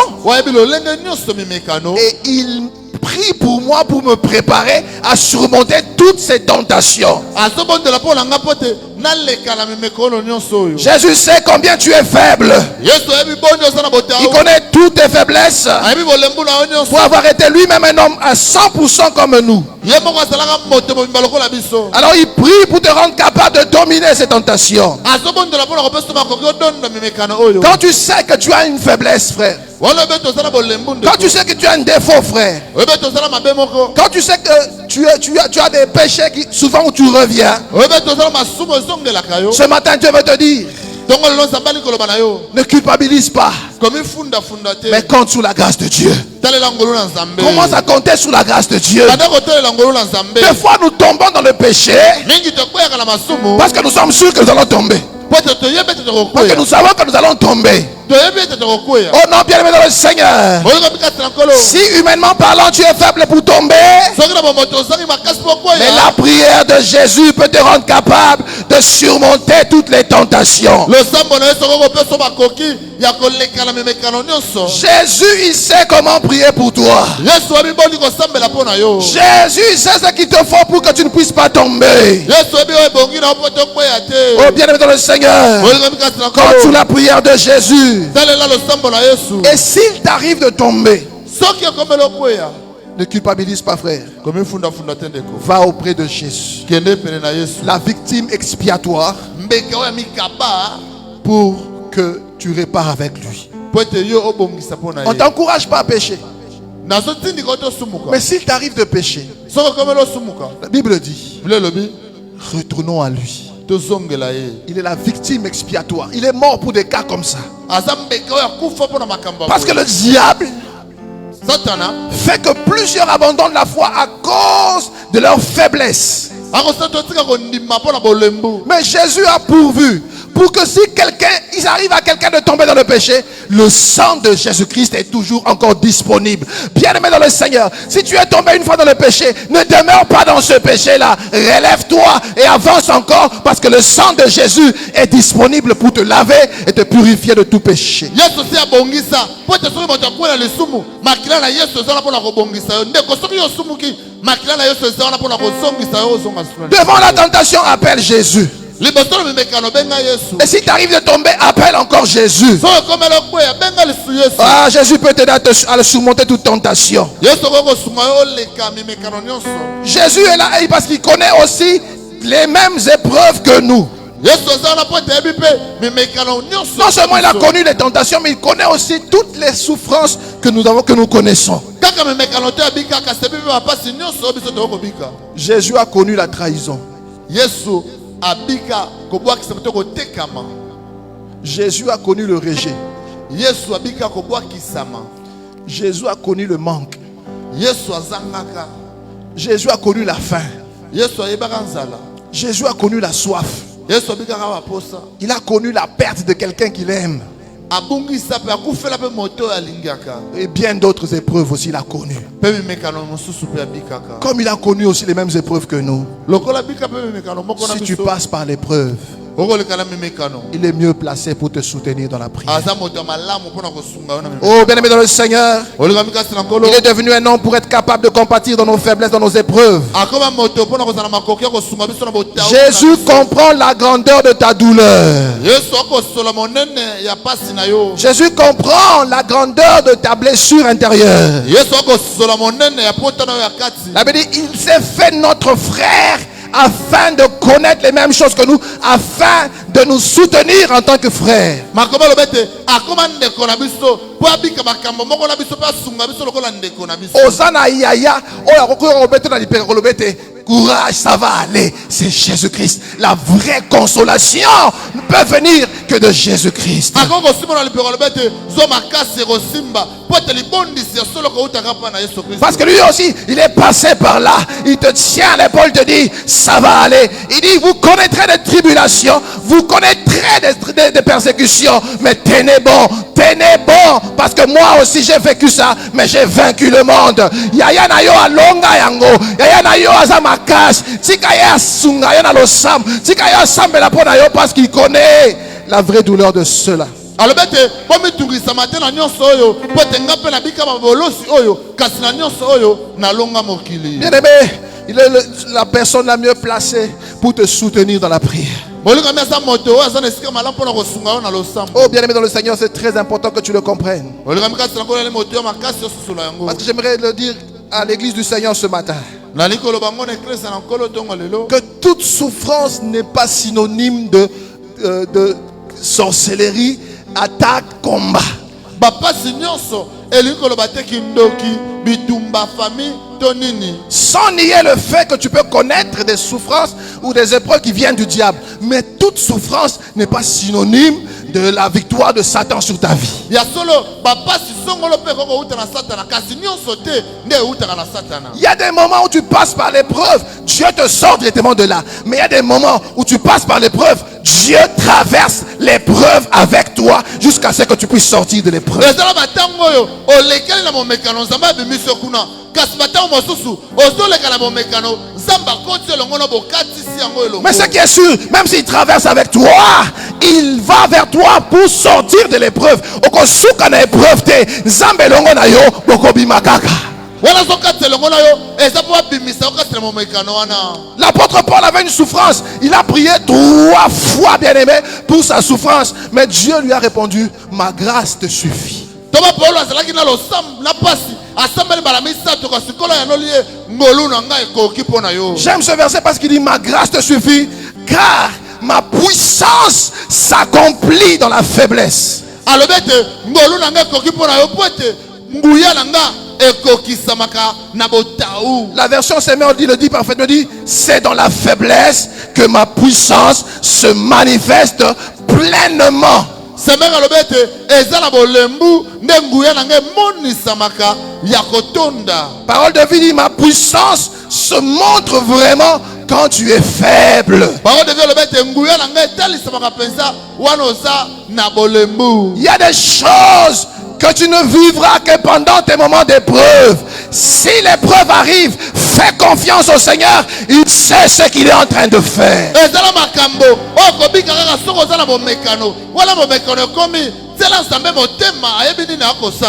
Speaker 2: Et il prie pour moi pour me préparer à surmonter toutes ces tentations. Jésus sait combien tu es faible. Il connaît toutes tes faiblesses pour avoir été lui-même un homme à 100% comme nous. Alors il prie pour te rendre capable de dominer ces tentations. Quand tu sais que tu as une faiblesse, frère, quand tu sais que tu as un défaut, frère, quand tu sais que tu as des péchés qui, souvent où tu reviens, ce matin Dieu veut te dire, ne culpabilise pas, mais compte sur la grâce de Dieu. Commence à compter sur la grâce de Dieu. Des fois nous tombons dans le péché parce que nous sommes sûrs que nous allons tomber. Parce que nous savons que nous allons tomber. Oh non, bien aimé dans le Seigneur, si humainement parlant tu es faible pour tomber, mais la prière de Jésus peut te rendre capable de surmonter toutes les tentations. Jésus, il sait comment prier pour toi. Jésus, il sait ce qu'il te faut pour que tu ne puisses pas tomber. Oh bien aimé dans le Seigneur, compte sur la prière de Jésus. Et s'il t'arrive de tomber, ne culpabilise pas, frère. Va auprès de Jésus, la victime expiatoire, pour que tu répares avec lui. On ne t'encourage pas à pécher. Mais s'il t'arrive de pécher, la Bible dit, retournons à lui. Il est la victime expiatoire. Il est mort pour des cas comme ça. Parce que le diable fait que plusieurs abandonnent la foi à cause de leur faiblesse. Mais Jésus a pourvu pour que si il arrive à quelqu'un de tomber dans le péché, le sang de Jésus-Christ est toujours encore disponible. Bien-aimé dans le Seigneur, si tu es tombé une fois dans le péché, ne demeure pas dans ce péché-là. Relève-toi et avance encore, parce que le sang de Jésus est disponible pour te laver et te purifier de tout péché. Devant la tentation, appelle Jésus. Et si tu arrives de tomber, appelle encore Jésus. Ah, Jésus peut t'aider à surmonter toute tentation. Jésus est là parce qu'il connaît aussi les mêmes épreuves que nous. Non seulement il a connu les tentations, mais il connaît aussi toutes les souffrances que nous connaissons. Jésus a connu la trahison. Jésus a connu le rejet. Jésus a connu le manque. Jésus a connu la faim. Jésus a connu la soif. Il a connu la perte de quelqu'un qu'il aime. Et bien d'autres épreuves aussi il a connu. Comme il a connu aussi les mêmes épreuves que nous. Si tu passes par l'épreuve, il est mieux placé pour te soutenir dans la prière. Oh, bien-aimé dans le Seigneur, il est devenu un homme pour être capable de compatir dans nos faiblesses, dans nos épreuves. Jésus comprend la grandeur de ta douleur. Jésus comprend la grandeur de ta blessure intérieure. La Bible dit, il s'est fait notre frère afin de connaître les mêmes choses que nous, afin de nous soutenir en tant que frères. Osana yaya, courage, ça va aller. C'est Jésus-Christ. La vraie consolation ne peut venir que de Jésus-Christ. Parce que lui aussi, il est passé par là. Il te tient à l'épaule, te dit, ça va aller. Il dit, vous connaîtrez des tribulations, vous connaîtrez des persécutions, mais tenez bon, parce que moi aussi j'ai vécu ça, mais j'ai vaincu le monde. Yaya na yo alonga yango, yaya na yo azamakas, tika ya sunga yo na lo sam, tika yo sambela pona yo parce qu'il connaît la vraie douleur de cela. Bien-aimé, il est la personne la mieux placée pour te soutenir dans la prière. Oh, bien-aimé dans le Seigneur, c'est très important que tu le comprennes. Parce que j'aimerais le dire à l'église du Seigneur ce matin, que toute souffrance n'est pas synonyme de sorcellerie, attaque, combat. Sans nier le fait que tu peux connaître des souffrances ou des épreuves qui viennent du diable. Mais toute souffrance n'est pas synonyme de la victoire de Satan sur ta vie. Il y a des moments où tu passes par l'épreuve, Dieu te sort directement de là. Mais il y a des moments où tu passes par l'épreuve, Dieu traverse l'épreuve avec toi jusqu'à ce que tu puisses sortir de l'épreuve. Mais ce qui est sûr, même s'il traverse avec toi, il va vers toi pour sortir de l'épreuve. L'apôtre Paul avait une souffrance. Il a prié 3 fois, bien-aimé, pour sa souffrance. Mais Dieu lui a répondu, ma grâce te suffit. J'aime ce verset parce qu'il dit, ma grâce te suffit, car ma puissance s'accomplit dans la faiblesse. La version Seigneur le dit parfaitement, dit, c'est dans la faiblesse que ma puissance se manifeste pleinement. Parole de vie dit, ma puissance se montre vraiment quand tu es faible. Il y a des choses que tu ne vivras que pendant tes moments d'épreuve. Si l'épreuve arrive, fais confiance au Seigneur. Il sait ce qu'il est en train de faire.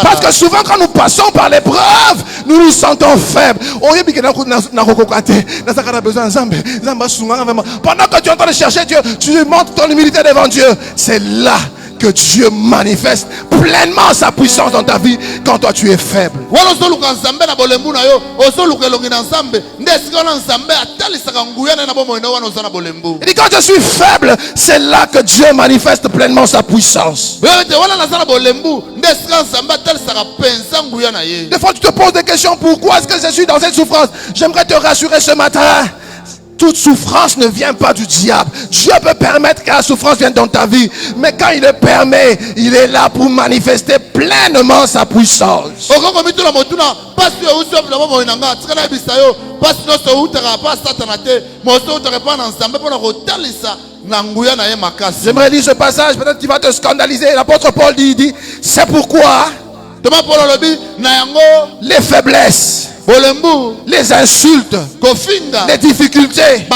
Speaker 2: Parce que souvent quand nous passons par l'épreuve, nous nous sentons faibles. Pendant que tu es en train de chercher Dieu, tu montres ton humilité devant Dieu. C'est là que Dieu manifeste pleinement sa puissance dans ta vie quand toi tu es faible. Il dit quand je suis faible, c'est là que Dieu manifeste pleinement sa puissance. Des fois tu te poses des questions, pourquoi est-ce que je suis dans cette souffrance? J'aimerais te rassurer ce matin. Toute souffrance ne vient pas du diable. Dieu peut permettre que la souffrance vienne dans ta vie. Mais quand il le permet, il est là pour manifester pleinement sa puissance. J'aimerais lire ce passage, peut-être qu'il va te scandaliser. L'apôtre Paul dit, c'est pourquoi les faiblesses, les insultes, les difficultés,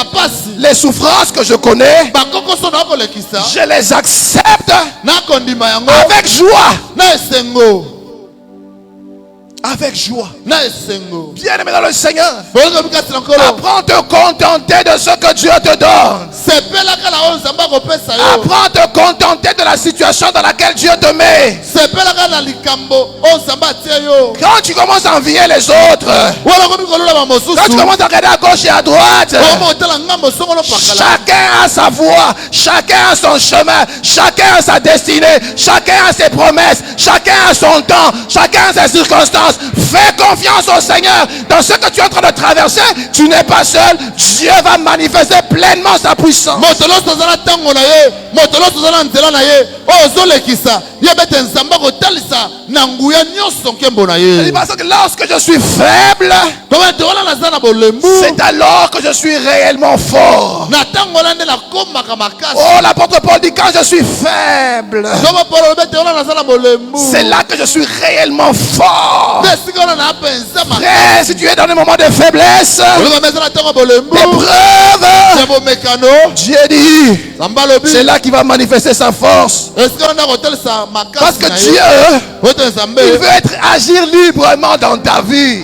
Speaker 2: les souffrances que je connais, je les accepte avec joie. Avec joie. Bien-aimé dans le Seigneur, apprends à te contenter de ce que Dieu te donne. Apprends à te contenter de la situation dans laquelle Dieu te met. Quand tu commences à envier les autres, quand tu commences à regarder à gauche et à droite, chacun a sa voie, chacun a son chemin, chacun a sa destinée, chacun a ses promesses, chacun a son temps, chacun a ses circonstances. Fais confiance au Seigneur. Dans ce que tu es en train de traverser, tu n'es pas seul. Dieu va manifester pleinement sa puissance. Parce que lorsque je suis faible, c'est alors que je suis réellement fort. Oh, l'apôtre Paul dit quand je suis faible, c'est là que je suis réellement fort. Frère, si tu es dans des moments de faiblesse, d'épreuve, Dieu dit, c'est là qu'il va manifester sa force. Parce que Dieu, il veut agir librement dans ta vie.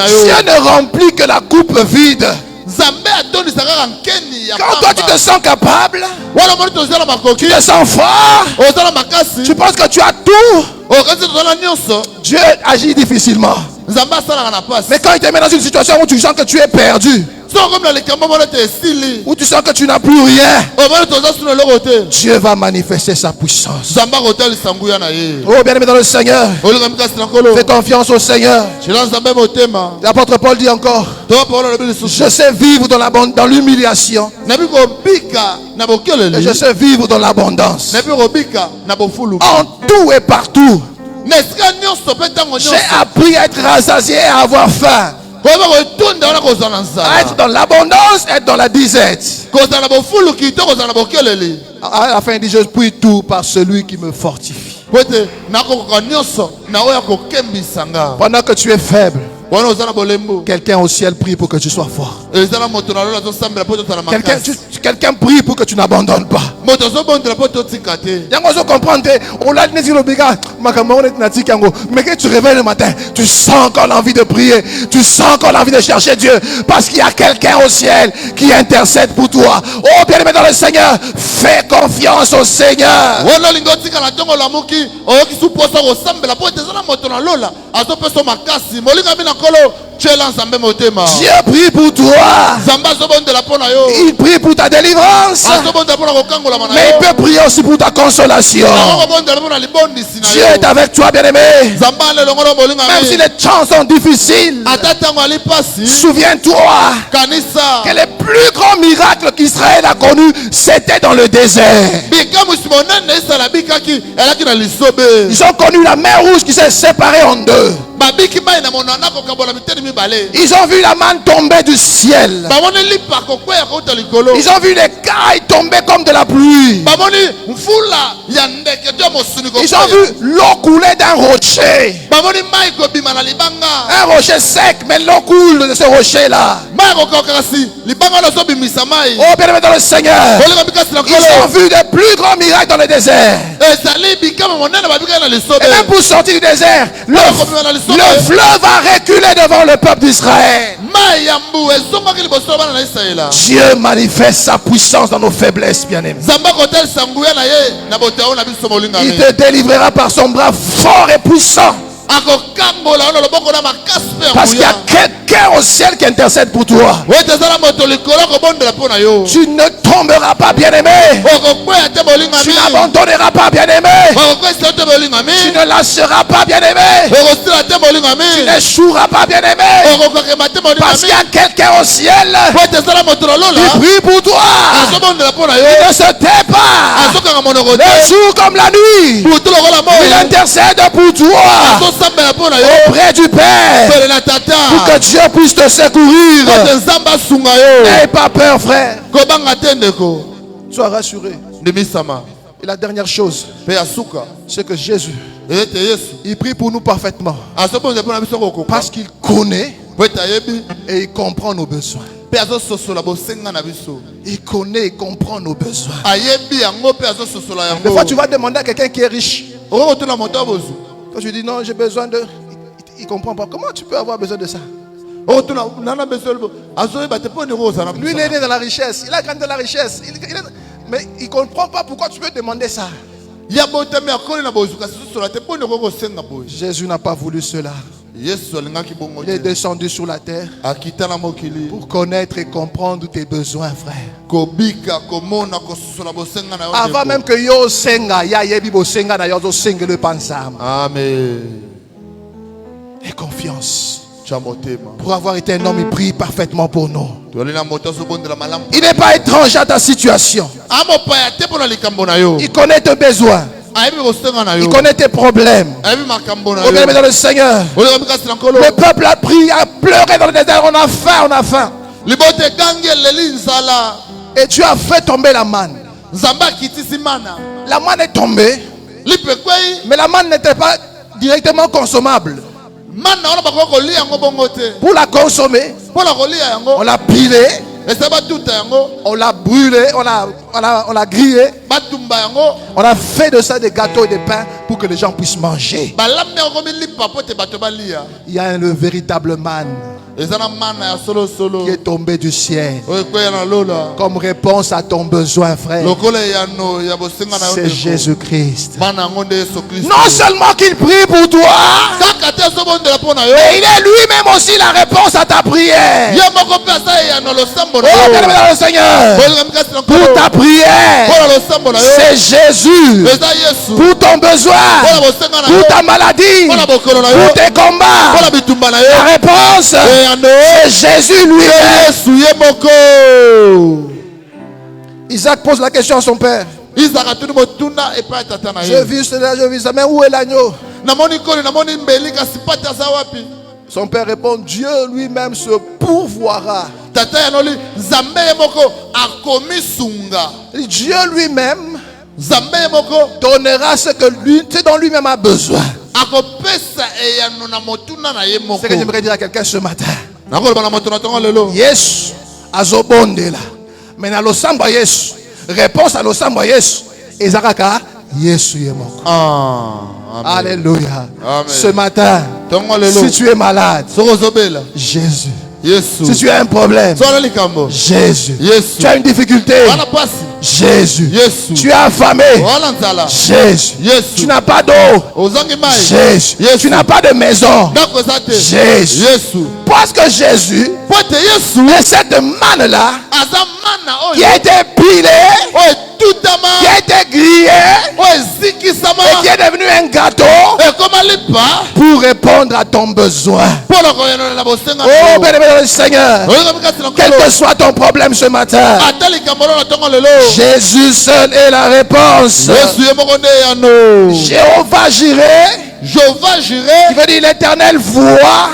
Speaker 2: Dieu ne remplit que la coupe vide. Quand toi tu te sens capable, tu te sens fort, tu penses que tu as tout, Dieu agit difficilement. Mais quand il te met dans une situation où tu sens que tu es perdu, où tu sens que tu n'as plus rien, Dieu va manifester sa puissance. Oh, bien-aimé dans le Seigneur, fais confiance au Seigneur. L'apôtre Paul dit encore, je sais vivre dans l'humiliation, et je sais vivre dans l'abondance. En tout et partout, j'ai appris à être rassasié et à avoir faim. À être dans l'abondance, être dans la disette. À la fin, il dit, je puis tout par celui qui me fortifie. Pendant que tu es faible, quelqu'un au ciel prie pour que tu sois fort. Quelqu'un prie pour que tu n'abandonnes pas. Mais quand tu réveilles le matin, tu sens encore l'envie de prier, tu sens encore l'envie de chercher Dieu, parce qu'il y a quelqu'un au ciel qui intercède pour toi. Oh, bien-aimé dans le Seigneur, fais confiance au Seigneur. Dieu prie pour toi. Il prie pour ta délivrance, mais il peut prier aussi pour ta consolation. Dieu est avec toi, bien-aimé. Même si les temps sont difficiles, souviens-toi que les plus grands miracles qu'Israël a connus, c'était dans le désert. Ils ont connu la mer rouge qui s'est séparée en deux. Ils ont vu la manne tomber du ciel. Ils ont vu les cailles tomber comme de la pluie. Ils ont vu l'eau couler d'un rocher. Un rocher sec, mais l'eau coule de ce rocher-là. Oh, bien-aimé dans le Seigneur, ils ont vu des plus grands miracles dans le désert. Et même pour sortir du désert, Le fleuve a reculé devant le peuple d'Israël. Dieu manifeste sa puissance dans nos faiblesses, bien-aimés. Il te délivrera par son bras fort et puissant. Parce qu'il y a quelqu'un au ciel qui intercède pour toi. Tu ne tomberas pas, bien-aimé. Tu n'abandonneras pas, bien-aimé. Tu ne lâcheras pas, bien-aimé. Tu n'échoueras pas, bien-aimé. Parce qu'il y a quelqu'un au ciel qui prie pour toi. Il ne se tait pas. Le jour comme la nuit. Il intercède pour toi. Auprès du Père, pour que Dieu puisse te secourir. N'aie pas peur, frère. Sois rassuré. Et la dernière chose, c'est que Jésus, il prie pour nous parfaitement. Parce qu'il connaît et il comprend nos besoins. Il connaît et comprend nos besoins. Des fois, tu vas demander à quelqu'un qui est riche. Quand tu dis non, j'ai besoin de... Il ne comprend pas. Comment tu peux avoir besoin de ça? Lui, il est né dans la richesse. Il a grandi dans la richesse. Mais il ne comprend pas pourquoi tu peux demander ça. Jésus n'a pas voulu cela. Il est descendu sur la terre pour connaître et comprendre tes besoins, frère. Avant même que yo senga, ya yebi bo senga na yo senga le pansam.
Speaker 1: Amen.
Speaker 2: Et confiance. Pour avoir été un homme, il prie parfaitement pour nous. Il n'est pas étranger à ta situation. Il connaît tes besoins. Il connaît tes problèmes. Oh bien, dans le Seigneur, le peuple a prié, a pleuré dans le désert. On a faim, on a faim. Et tu as fait tomber la manne. La manne est tombée, mais la manne n'était pas directement consommable. Pour la consommer, on l'a pilée, on l'a brûlé, on l'a grillé, on a fait de ça des gâteaux et des pains pour que les gens puissent manger. Il y a le véritable manne qui est tombé du ciel comme réponse à ton besoin, frère. C'est Jésus-Christ. Non seulement qu'il prie pour toi, mais il est lui-même aussi la réponse à ta prière. Oh, bien-aimé le Seigneur, pour ta prière, c'est Jésus. Pour ton besoin, pour ta maladie, pour tes combats, la réponse, c'est Jésus lui-même. Isaac pose la question à son père. Je vis cela, je vis ça, mais où est l'agneau? Son père répond, Dieu lui-même se pourvoira. Dieu lui-même donnera ce dont lui-même a besoin. C'est ce que j'aimerais dire à quelqu'un ce matin. Yes, azobondela. Mais na losamba yes. Réponse à losamba yes. Ezaraka Yesu yemoko. Alléluia. Ce matin, si tu es malade, Jésus. Si tu as un problème, Jésus. Tu as une difficulté, Jésus. Tu es affamé, Jésus. Tu n'as pas d'eau, Jésus. Tu n'as pas de maison, Jésus. Parce que Jésus est cette manne-là qui a été pilée, qui a été grillée et qui est devenu un gâteau pour répondre à ton besoin. Oh, bien-aimé dans le Seigneur, quel que soit ton problème ce matin, Jésus seul est la réponse. Jéhovah Jireh, qui veut dire l'éternel voit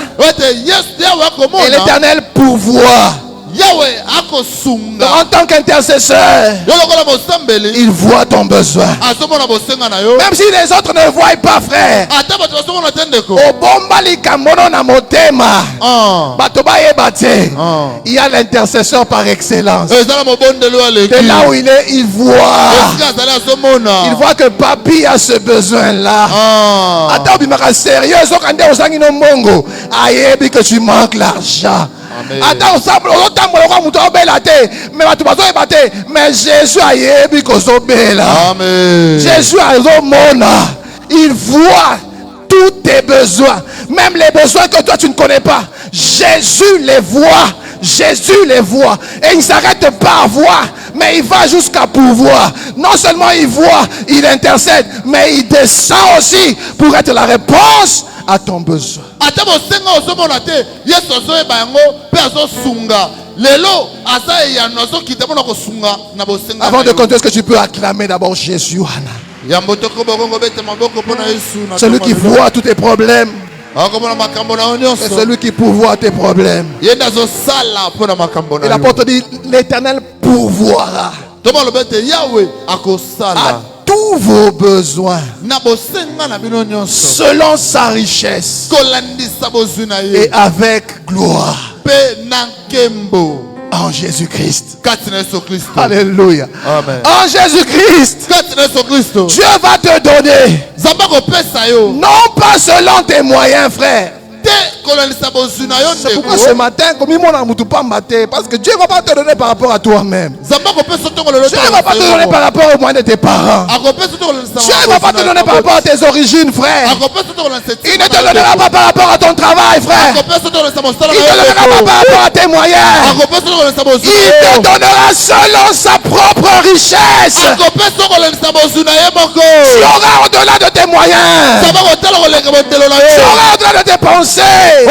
Speaker 2: et l'éternel pourvoit.
Speaker 1: Yahweh akosunga.
Speaker 2: En tant qu'intercesseur, il voit ton besoin. Même si les autres ne voient pas, frère. Il y a l'intercesseur par excellence. De là où il est, il voit. Il voit que papi a ce besoin-là. Attends, il m'a sérieux. Que tu manques l'argent. Attends, mais Jésus a yebi kozobela. Jésus a zomona. Il voit tous tes besoins, même les besoins que toi tu ne connais pas. Jésus les voit. Jésus les voit. Et il ne s'arrête pas à voir, mais il va jusqu'à pouvoir. Non seulement il voit, il intercède, mais il descend aussi pour être la réponse à ton besoin. Avant de continuer, est-ce que tu peux acclamer d'abord Jésus? Celui qui voit tous tes problèmes. C'est celui qui pourvoit tes problèmes. Et l'apôtre dit, l'Éternel pourvoira à tous vos besoins selon sa richesse et avec gloire en Jésus-Christ. Alléluia.
Speaker 1: Amen.
Speaker 2: En Jésus-Christ, Dieu va te donner, non pas selon tes moyens, frère. C'est pourquoi ce matin, parce que Dieu ne va pas te donner par rapport à toi-même. Dieu ne va pas te donner par rapport aux moyens de tes parents. Dieu ne va pas te donner par rapport à tes origines, frère. Il ne te donnera pas par rapport à ton travail, frère. Il ne te donnera pas par rapport à tes moyens. Il te donnera selon sa propre richesse. Tu auras au-delà de tes moyens. Tu auras au-delà de tes pensées. Il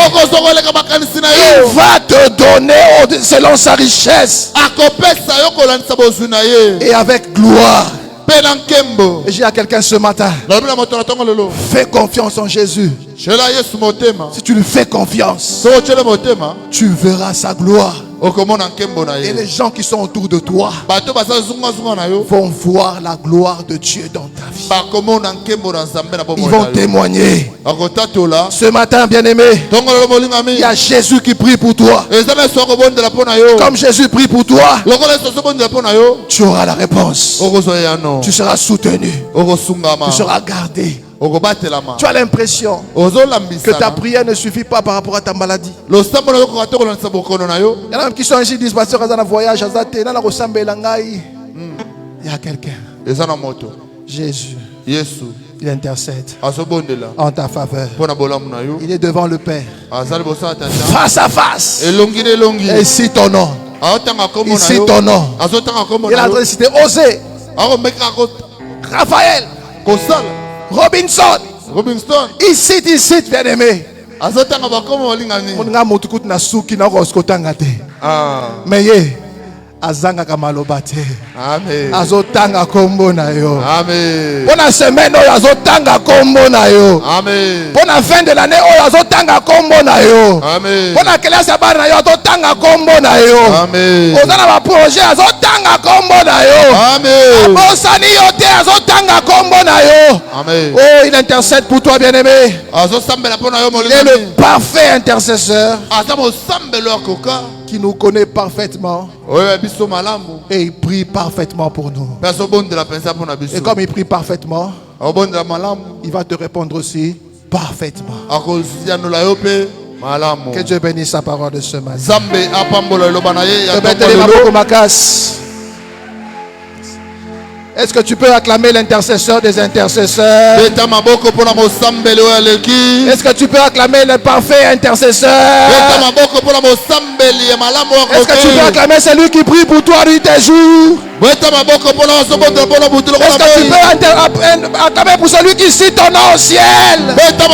Speaker 2: va te donner selon sa richesse et avec gloire. Et j'ai à quelqu'un ce matin, fais confiance en Jésus. Si tu lui fais confiance, tu verras sa gloire. Et les gens qui sont autour de toi vont voir la gloire de Dieu dans ta vie. Ils vont témoigner. Ce matin, bien-aimé, il y a Jésus qui prie pour toi. Comme Jésus prie pour toi, tu auras la réponse. Tu seras soutenu. Tu seras gardé. Tu as l'impression que ta prière ne suffit pas par rapport à ta maladie. Il y en a qui sont ici, disent, pasteur, dans un voyage, il y a quelqu'un. Jésus. Il intercède en ta faveur. Il est devant le Père, face à face. Et ici ton nom. Ici ton nom. Il a cité Osée, Raphaël, Robinson. Ici, bien-aimé. Mais azanga kamalobate.
Speaker 1: Amen.
Speaker 2: Azotanga kombo na yo.
Speaker 1: Amen.
Speaker 2: Bona semaine oyo azotanga kombo na yo.
Speaker 1: Amen.
Speaker 2: Bona fin de l'année oyo azotanga kombo na yo.
Speaker 1: Amen.
Speaker 2: Bona classe ya bana yo azotanga kombo na yo.
Speaker 1: Amen.
Speaker 2: Ozana ba projet azotanga kombo na yo.
Speaker 1: Amen.
Speaker 2: Abosani yo te azotanga kombo na yo.
Speaker 1: Amen.
Speaker 2: Oh, il intercède pour toi, bien-aimé.
Speaker 1: Il
Speaker 2: est le parfait intercesseur
Speaker 1: qui
Speaker 2: qui nous connaît parfaitement et il prie parfaitement pour nous. Et comme il prie parfaitement, il va te répondre aussi parfaitement. Que Dieu bénisse sa parole de ce matin. Est-ce que tu peux acclamer l'intercesseur des intercesseurs? Est-ce que tu peux acclamer le parfait intercesseur? Est-ce que tu peux acclamer celui qui prie pour toi nuit et jour? Est-ce que tu peux acclamer pour celui qui cite ton nom au ciel? Ton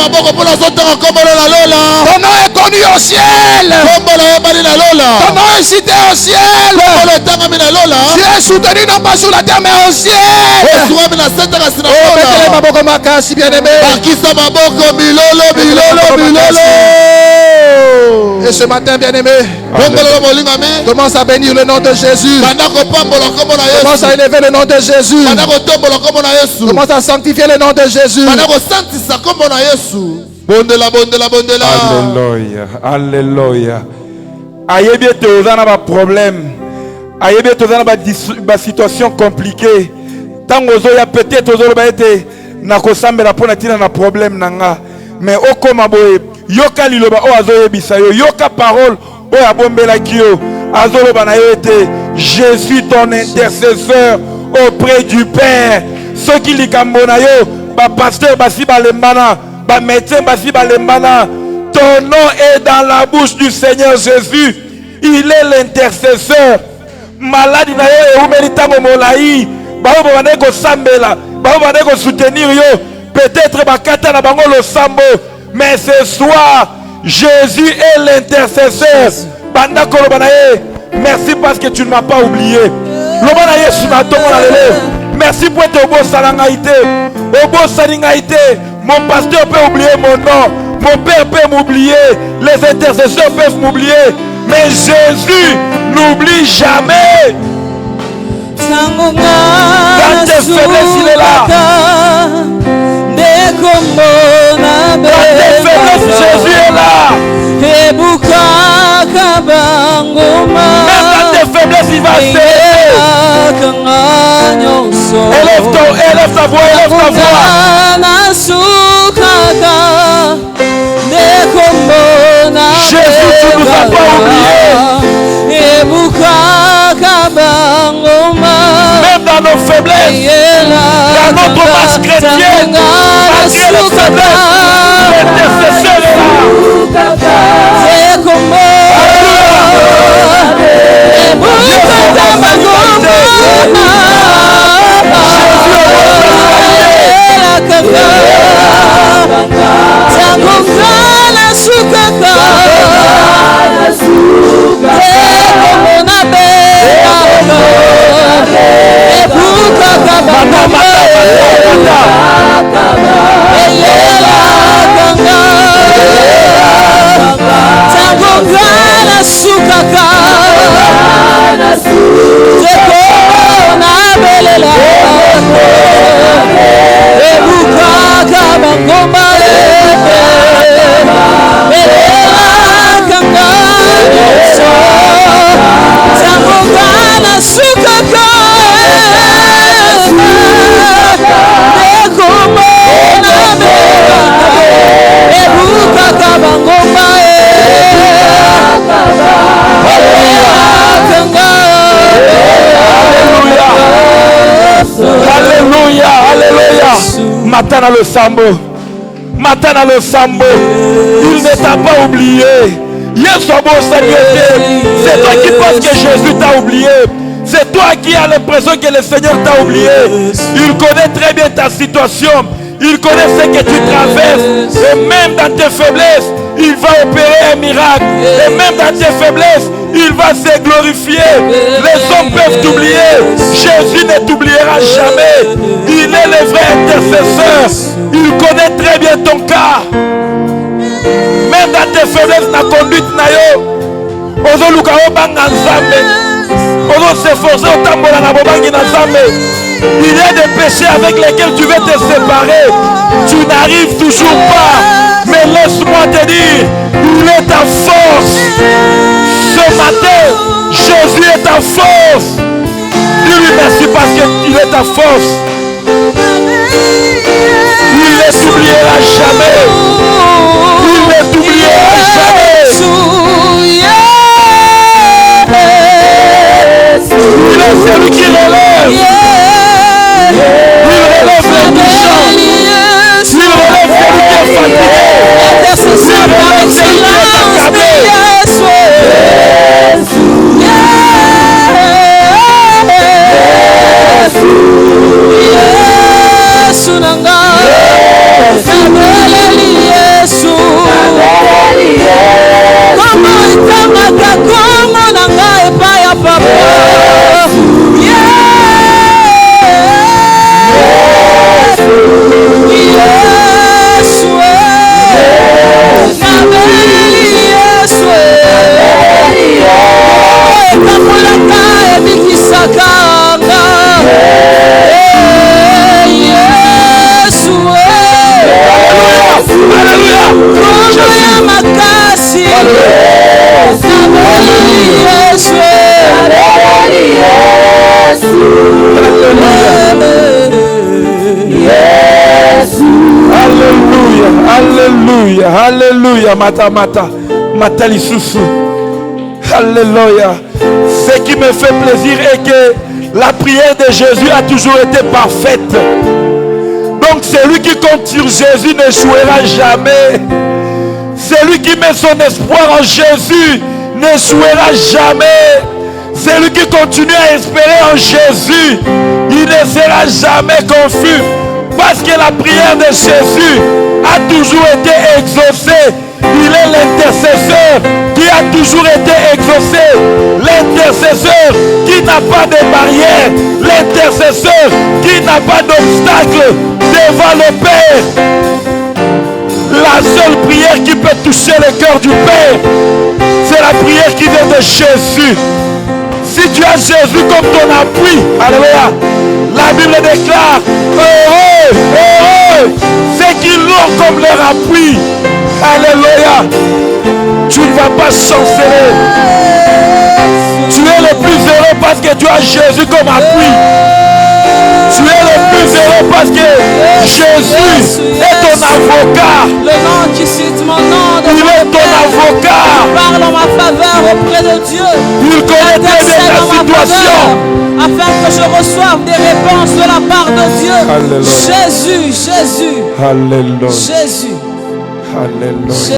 Speaker 2: nom est connu au ciel. Ton nom est cité au ciel. Tu es soutenu non pas sur la terre mais au ciel. Mettez maboko makasi bien-aimé. Et ce matin, bien-aimé, commence à bénir le nom de Jésus. Commence à élever le nom de Jésus. Commence à sanctifier le nom de Jésus.
Speaker 3: Alléluia. Alléluia. Ayebi tozana ba problème. Ayebi tozana ba situation compliquée. Tango zo ya peut-être zo ba été na kosambela pona tina na problème nanga. Mais okoma boye yoka liloba o azo yebisa yo yoka parole o abombela kio azo loba na yo ete Jésus ton intercesseur auprès du Père. Ceux qui likambo na yo ba pasteur basi balembana ba médecin basi balembana. Ton nom est dans la bouche du Seigneur Jésus. Il est l'intercesseur. Malade na yo e umelitango molai. Ba o bana ko sambela, ba o bana ko soutenir yo. Peut-être bakata na bango lo sambo, mais ce soir Jésus est l'intercesseur. Banda ko lo bana ye. Merci parce que tu ne m'as pas oublié. Lo bana Yesu na tongo na lele. Merci pour être au beau salangaïté. Au beau salangaïté. Mon pasteur peut oublier mon nom. Mon père peut m'oublier. Les intercesseurs peuvent m'oublier. Mais Jésus n'oublie jamais. Dans tes faiblesses, il est là. Dans tes faiblesses, Jésus est là. Même dans tes faiblesses, il va s'aider. Élève ta voix, élève ta voix. Jésus, tu ne nous as pas oubliés. Même dans nos faiblesses, dans notre masse chrétienne, malgré les faiblesses, l'intercesseur est là. Matana le sambo. Matana le sambo. Il ne t'a pas oublié. C'est toi qui penses que Jésus t'a oublié. C'est toi qui as l'impression que le Seigneur t'a oublié. Il connaît très bien ta situation. Il connaît ce que tu traverses. Et même dans tes faiblesses, il va opérer un miracle. Et même dans tes faiblesses, il va se glorifier. Les hommes peuvent t'oublier. Jésus ne t'oubliera jamais. Il est le vrai intercesseur. Il connaît très bien ton cas. Même dans tes faiblesses, la conduite na yo. Ozo luka obanga nzambe. Ozo s'efforcer au tambola na bobangi na nzambe. Il y a des péchés avec lesquels tu veux te séparer. Tu n'arrives toujours pas. Mais laisse-moi te dire, il est ta force. Ce matin, Jésus est ta force. Dis-lui merci parce qu'il est ta force. Il ne t'oubliera jamais. Il ne t'oubliera jamais. Il est celui qui relève. Il relève les méchants. Il relève celui qui est fatigué. Il relève celui qui est accablé.
Speaker 4: Yes,
Speaker 3: Alléluia, alléluia, mata mata, mata lisusu. Alléluia. Ce qui me fait plaisir est que la prière de Jésus a toujours été parfaite. Donc celui qui compte sur Jésus n'échouera jamais. Celui qui met son espoir en Jésus n'échouera jamais. Celui qui continue à espérer en Jésus, il ne sera jamais confus. Parce que la prière de Jésus a toujours été exaucée. Il est l'intercesseur qui a toujours été exaucé. L'intercesseur qui n'a pas de barrière. L'intercesseur qui n'a pas d'obstacle devant le Père. La seule prière qui peut toucher le cœur du Père, c'est la prière qui vient de Jésus. Si tu as Jésus comme ton appui, alléluia, la Bible déclare, heureux, heureux, ceux qui l'ont comme leur appui. Alléluia. Tu ne vas pas chanceler. Tu es le plus heureux parce que tu as Jésus comme appui. Tu es le plus heureux parce que Jésus est ton avocat.
Speaker 4: Le nom qui cite mon nom.
Speaker 3: Il est ton avocat.
Speaker 4: Parle en ma faveur auprès de Dieu.
Speaker 3: Il connaît très bien ta situation.
Speaker 4: Afin que je reçoive des réponses de la part de Dieu.
Speaker 3: Alléluia.
Speaker 4: Jésus, Jésus.
Speaker 3: Alléluia.
Speaker 4: Jésus.
Speaker 3: Alléluia.